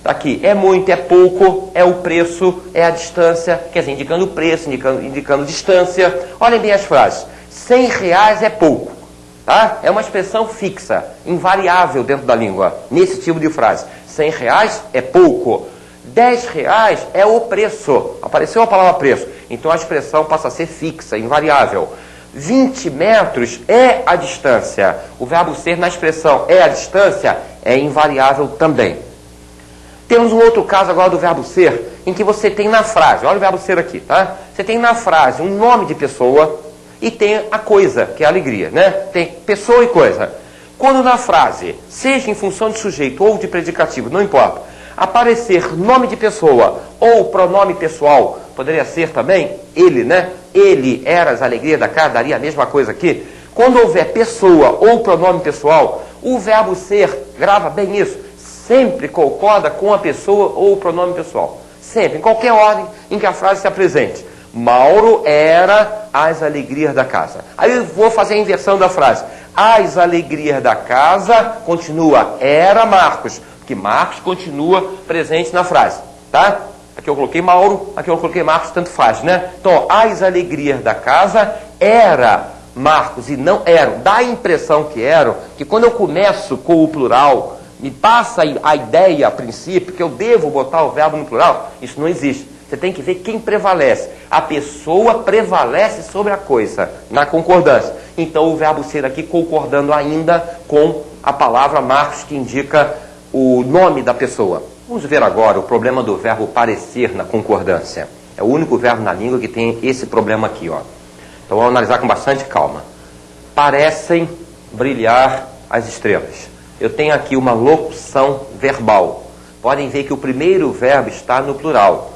Aqui, é muito, é pouco, é o preço, é a distância. Quer dizer, indicando o preço, indicando distância. Olhem bem as frases. R$100 é pouco. Tá? É uma expressão fixa, invariável dentro da língua, nesse tipo de frase. R$100 é pouco. R$10 é o preço. Apareceu a palavra preço. Então a expressão passa a ser fixa, invariável. 20 metros é a distância. O verbo ser na expressão é a distância é invariável também. Temos um outro caso agora do verbo ser, em que você tem na frase, olha o verbo ser aqui, tá? Você tem na frase um nome de pessoa e tem a coisa, que é a alegria, né? Tem pessoa e coisa. Quando na frase, seja em função de sujeito ou de predicativo, não importa, aparecer nome de pessoa ou pronome pessoal, poderia ser também ele, né? Ele era as alegrias da casa, daria a mesma coisa aqui. Quando houver pessoa ou pronome pessoal, o verbo ser, grava bem isso, sempre concorda com a pessoa ou o pronome pessoal. Sempre, em qualquer ordem em que a frase se apresente. Mauro era as alegrias da casa. Aí eu vou fazer a inversão da frase. As alegrias da casa continua, era Marcos. Que Marcos continua presente na frase, tá? Aqui eu coloquei Mauro, aqui eu coloquei Marcos, tanto faz, né? Então, as alegrias da casa era Marcos e não eram. Dá a impressão que eram, que quando eu começo com o plural, me passa a ideia, a princípio, que eu devo botar o verbo no plural. Isso não existe. Você tem que ver quem prevalece. A pessoa prevalece sobre a coisa, na concordância. Então, o verbo ser aqui concordando ainda com a palavra Marcos, que indica o nome da pessoa. Vamos ver agora o problema do verbo parecer na concordância. É o único verbo na língua que tem esse problema aqui, ó. Então vamos analisar com bastante calma. Parecem brilhar as estrelas. Eu tenho aqui uma locução verbal. Podem ver que o primeiro verbo está no plural.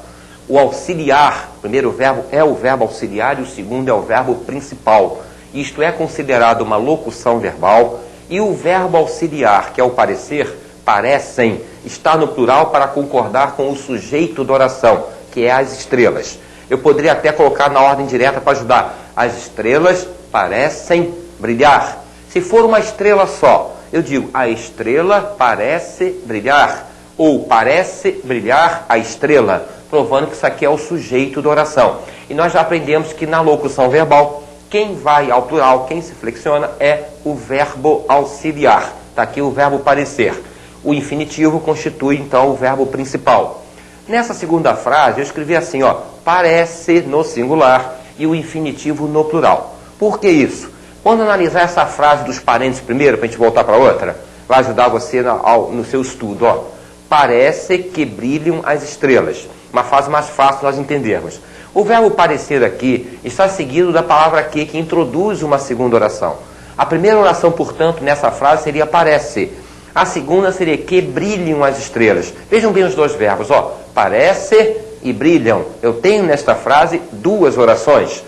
O auxiliar, o primeiro verbo é o verbo auxiliar e o segundo é o verbo principal. Isto é considerado uma locução verbal. E o verbo auxiliar, que é o parecer, parecem, está no plural para concordar com o sujeito da oração, que é as estrelas. Eu poderia até colocar na ordem direta para ajudar. As estrelas parecem brilhar. Se for uma estrela só, eu digo, a estrela parece brilhar. Ou parece brilhar a estrela, provando que isso aqui é o sujeito da oração. E nós já aprendemos que na locução verbal, quem vai ao plural, quem se flexiona, é o verbo auxiliar. Está aqui o verbo parecer. O infinitivo constitui, então, o verbo principal. Nessa segunda frase, eu escrevi assim, ó, parece no singular e o infinitivo no plural. Por que isso? Quando analisar essa frase dos parentes primeiro, para a gente voltar para outra, vai ajudar você no seu estudo, ó. Parece que brilham as estrelas. Uma frase mais fácil nós entendermos. O verbo parecer aqui está seguido da palavra que introduz uma segunda oração. A primeira oração, portanto, nessa frase seria parece. A segunda seria que brilham as estrelas. Vejam bem os dois verbos, ó. Parece e brilham. Eu tenho nesta frase duas orações.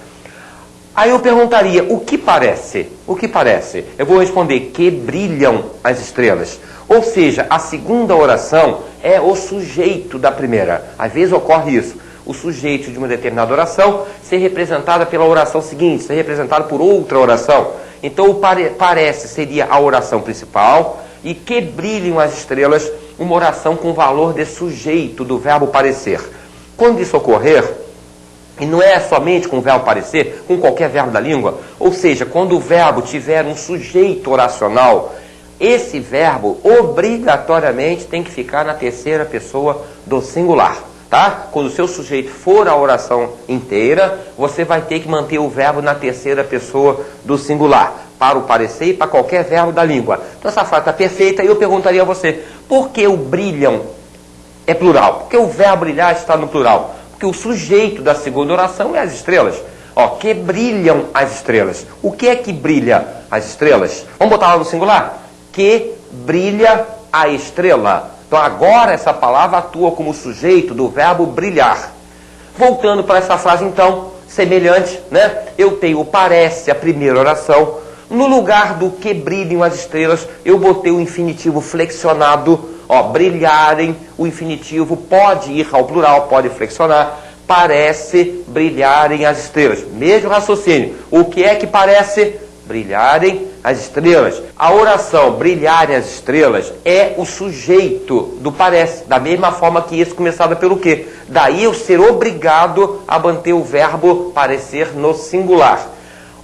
Aí eu perguntaria, o que parece? O que parece? Eu vou responder que brilham as estrelas. Ou seja, a segunda oração é o sujeito da primeira. Às vezes ocorre isso. O sujeito de uma determinada oração ser representada pela oração seguinte, ser representado por outra oração. Então, o parece seria a oração principal e que brilham as estrelas, uma oração com valor de sujeito do verbo parecer. Quando isso ocorrer, e não é somente com o verbo parecer, com qualquer verbo da língua, ou seja, quando o verbo tiver um sujeito oracional, esse verbo obrigatoriamente tem que ficar na terceira pessoa do singular, tá? Quando o seu sujeito for a oração inteira, você vai ter que manter o verbo na terceira pessoa do singular, para o parecer e para qualquer verbo da língua. Então essa frase está perfeita e eu perguntaria a você, por que o brilham é plural? Por que o verbo brilhar está no plural? Porque o sujeito da segunda oração é as estrelas. Ó, que brilham as estrelas. O que é que brilha as estrelas? Vamos botar lá no singular? Que brilha a estrela. Então agora essa palavra atua como sujeito do verbo brilhar. Voltando para essa frase então, semelhante, né? Eu tenho o parece, a primeira oração. No lugar do que brilham as estrelas, eu botei o infinitivo flexionado. Ó, brilharem, o infinitivo pode ir ao plural, pode flexionar. Parece brilharem as estrelas. Mesmo raciocínio. O que é que parece? Brilharem as estrelas. A oração brilharem as estrelas é o sujeito do parece. Da mesma forma que isso começava pelo quê? Daí eu ser obrigado a manter o verbo parecer no singular.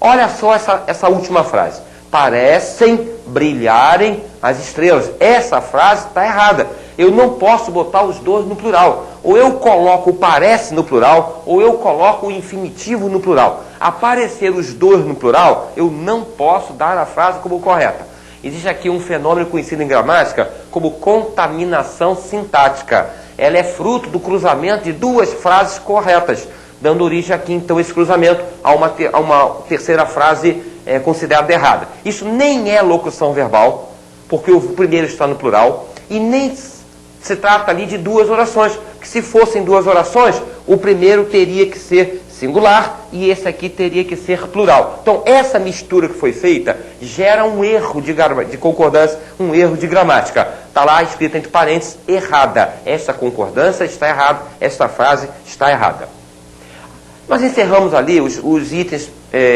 Olha só essa última frase. Parecem brilharem as estrelas. Essa frase está errada. Eu não posso botar os dois no plural. Ou eu coloco o parece no plural, ou eu coloco o infinitivo no plural. Aparecer os dois no plural, eu não posso dar a frase como correta. Existe aqui um fenômeno conhecido em gramática como contaminação sintática. Ela é fruto do cruzamento de duas frases corretas, dando origem aqui, então, esse cruzamento a uma terceira frase considerada errada. Isso nem é locução verbal, porque o primeiro está no plural, e nem se trata ali de duas orações, que se fossem duas orações, o primeiro teria que ser singular e esse aqui teria que ser plural. Então, essa mistura que foi feita gera um erro de concordância, um erro de gramática. Está lá escrito entre parênteses, errada. Essa concordância está errada, esta frase está errada. Nós encerramos ali os itens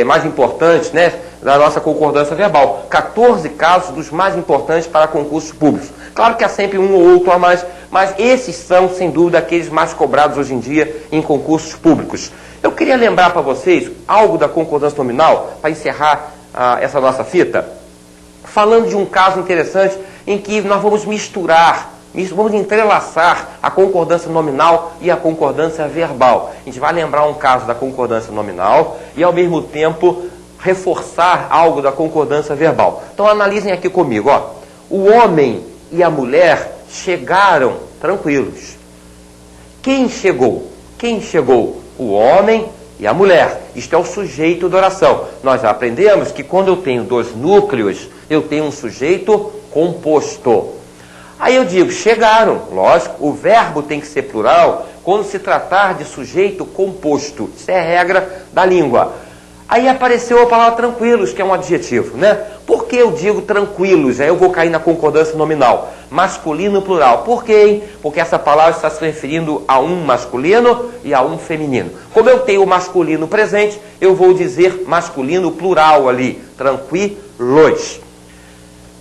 mais importantes, né, da nossa concordância verbal. 14 casos dos mais importantes para concursos públicos. Claro que há sempre um ou outro a mais, mas esses são, sem dúvida, aqueles mais cobrados hoje em dia em concursos públicos. Eu queria lembrar para vocês algo da concordância nominal, para encerrar essa nossa fita, falando de um caso interessante em que nós vamos misturar, vamos entrelaçar a concordância nominal e a concordância verbal. A gente vai lembrar um caso da concordância nominal e, ao mesmo tempo, reforçar algo da concordância verbal. Então, analisem aqui comigo. Ó. O homem e a mulher chegaram tranquilos. Quem chegou? Quem chegou? O homem e a mulher. Isto é o sujeito da oração. Nós já aprendemos que quando eu tenho dois núcleos, eu tenho um sujeito composto. Aí eu digo, chegaram. Lógico, o verbo tem que ser plural quando se tratar de sujeito composto. Isso é regra da língua. Aí apareceu a palavra tranquilos, que é um adjetivo, né? Por que eu digo tranquilos? Aí eu vou cair na concordância nominal. Masculino plural. Por quê, hein? Porque essa palavra está se referindo a um masculino e a um feminino. Como eu tenho o masculino presente, eu vou dizer masculino plural ali. Tranquilos.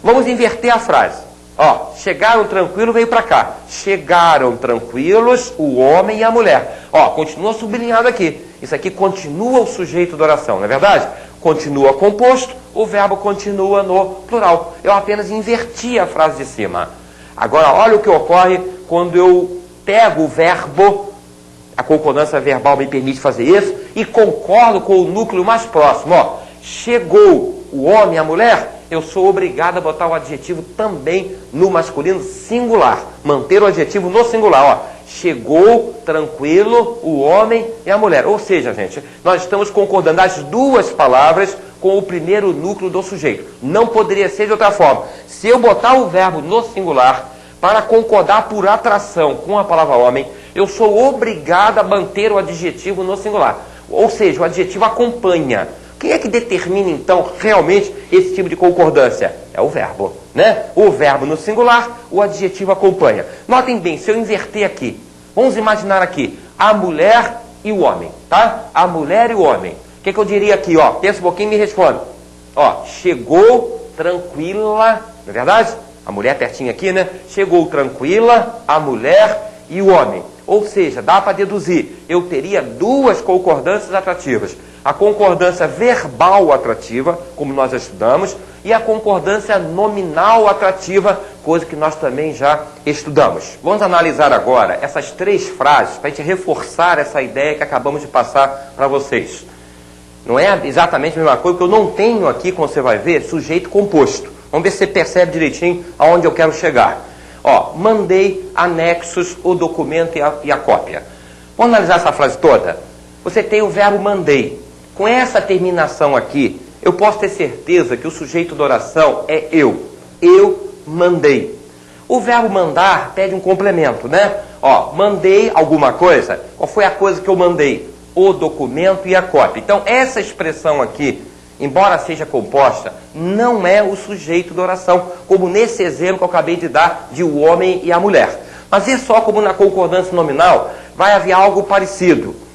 Vamos inverter a frase. Ó, chegaram tranquilos, veio para cá. Chegaram tranquilos o homem e a mulher. Ó, continua sublinhado aqui. Isso aqui continua o sujeito da oração, não é verdade? Continua composto, o verbo continua no plural. Eu apenas inverti a frase de cima. Agora, olha o que ocorre quando eu pego o verbo, a concordância verbal me permite fazer isso, e concordo com o núcleo mais próximo. Ó, chegou o homem e a mulher, eu sou obrigado a botar o adjetivo também no masculino singular. Manter o adjetivo no singular. Ó, chegou tranquilo o homem e a mulher. Ou seja, gente, nós estamos concordando as duas palavras com o primeiro núcleo do sujeito. Não poderia ser de outra forma. Se eu botar o verbo no singular para concordar por atração com a palavra homem, eu sou obrigado a manter o adjetivo no singular. Ou seja, o adjetivo acompanha. Quem é que determina, então, realmente esse tipo de concordância? É o verbo, né? O verbo no singular, o adjetivo acompanha. Notem bem, se eu inverter aqui, vamos imaginar aqui, a mulher e o homem, tá? A mulher e o homem. O que eu diria aqui, ó? Pensa um pouquinho e me responde. Ó, chegou tranquila, não é verdade? A mulher pertinho aqui, né? Chegou tranquila, a mulher e o homem. Ou seja, dá para deduzir, eu teria duas concordâncias atrativas. A concordância verbal atrativa, como nós já estudamos, e a concordância nominal atrativa, coisa que nós também já estudamos. Vamos analisar agora essas três frases para a gente reforçar essa ideia que acabamos de passar para vocês. Não é exatamente a mesma coisa, porque eu não tenho aqui, como você vai ver, sujeito composto. Vamos ver se você percebe direitinho aonde eu quero chegar. Ó, mandei anexos o documento e a cópia. Vamos analisar essa frase toda? Você tem o verbo mandei. Com essa terminação aqui, eu posso ter certeza que o sujeito da oração é eu. Eu mandei. O verbo mandar pede um complemento, né? Ó, mandei alguma coisa. Qual foi a coisa que eu mandei? O documento e a cópia. Então, essa expressão aqui, embora seja composta, não é o sujeito da oração, como nesse exemplo que eu acabei de dar de o homem e a mulher. Mas é só como na concordância nominal, vai haver algo parecido.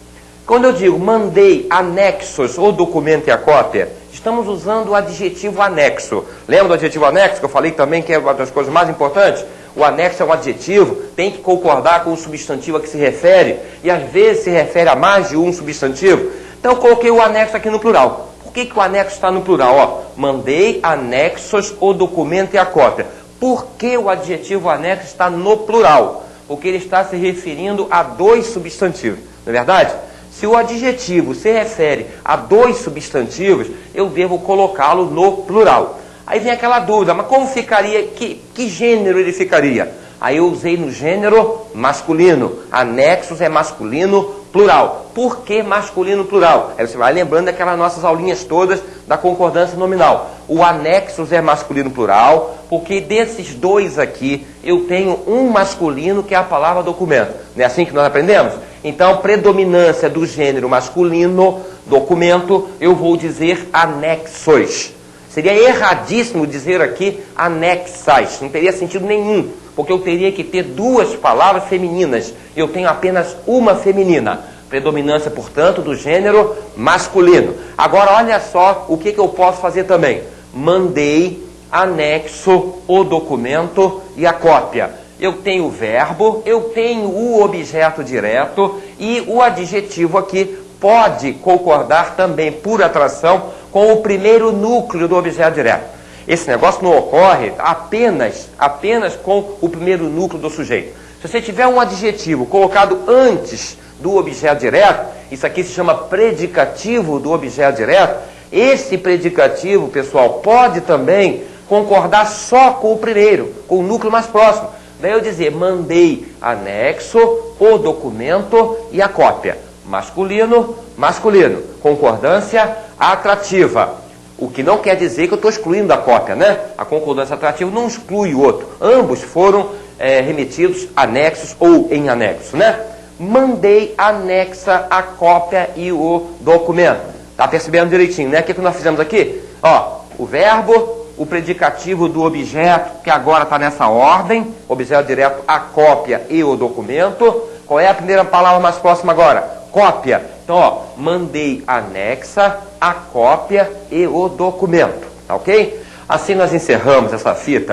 Quando eu digo mandei anexos o documento e a cópia, estamos usando o adjetivo anexo. Lembra do adjetivo anexo, que eu falei também que é uma das coisas mais importantes? O anexo é um adjetivo, tem que concordar com o substantivo a que se refere, e às vezes se refere a mais de um substantivo. Então eu coloquei o anexo aqui no plural. Por que o anexo está no plural? Ó, mandei anexos o documento e a cópia. Por que o adjetivo anexo está no plural? Porque ele está se referindo a dois substantivos, não é verdade? Se o adjetivo se refere a dois substantivos, eu devo colocá-lo no plural. Aí vem aquela dúvida, mas como ficaria, que gênero ele ficaria? Aí eu usei no gênero masculino. Anexos é masculino plural. Por que masculino plural? Aí você vai lembrando daquelas nossas aulinhas todas da concordância nominal. O anexos é masculino plural, porque desses dois aqui eu tenho um masculino que é a palavra documento. Não é assim que nós aprendemos? Então, predominância do gênero masculino, documento, eu vou dizer anexos. Seria erradíssimo dizer aqui anexais, não teria sentido nenhum, porque eu teria que ter duas palavras femininas, eu tenho apenas uma feminina. Predominância, portanto, do gênero masculino. Agora, olha só o que eu posso fazer também. Mandei, anexo, o documento e a cópia. Eu tenho o verbo, eu tenho o objeto direto e o adjetivo aqui pode concordar também por atração com o primeiro núcleo do objeto direto. Esse negócio não ocorre apenas com o primeiro núcleo do sujeito. Se você tiver um adjetivo colocado antes do objeto direto, isso aqui se chama predicativo do objeto direto, esse predicativo, pessoal, pode também concordar só com o primeiro, com o núcleo mais próximo. Daí eu dizer, mandei anexo, o documento e a cópia. Masculino, masculino. Concordância atrativa. O que não quer dizer que eu estou excluindo a cópia, né? A concordância atrativa não exclui o outro. Ambos foram remetidos anexos ou em anexo, né? Mandei anexa a cópia e o documento. Tá percebendo direitinho, né? O que nós fizemos aqui? Ó, o verbo, o predicativo do objeto, que agora está nessa ordem, objeto direto, a cópia e o documento. Qual é a primeira palavra mais próxima agora? Cópia. Então, ó, mandei anexa a cópia e o documento, tá ok? Assim nós encerramos essa fita.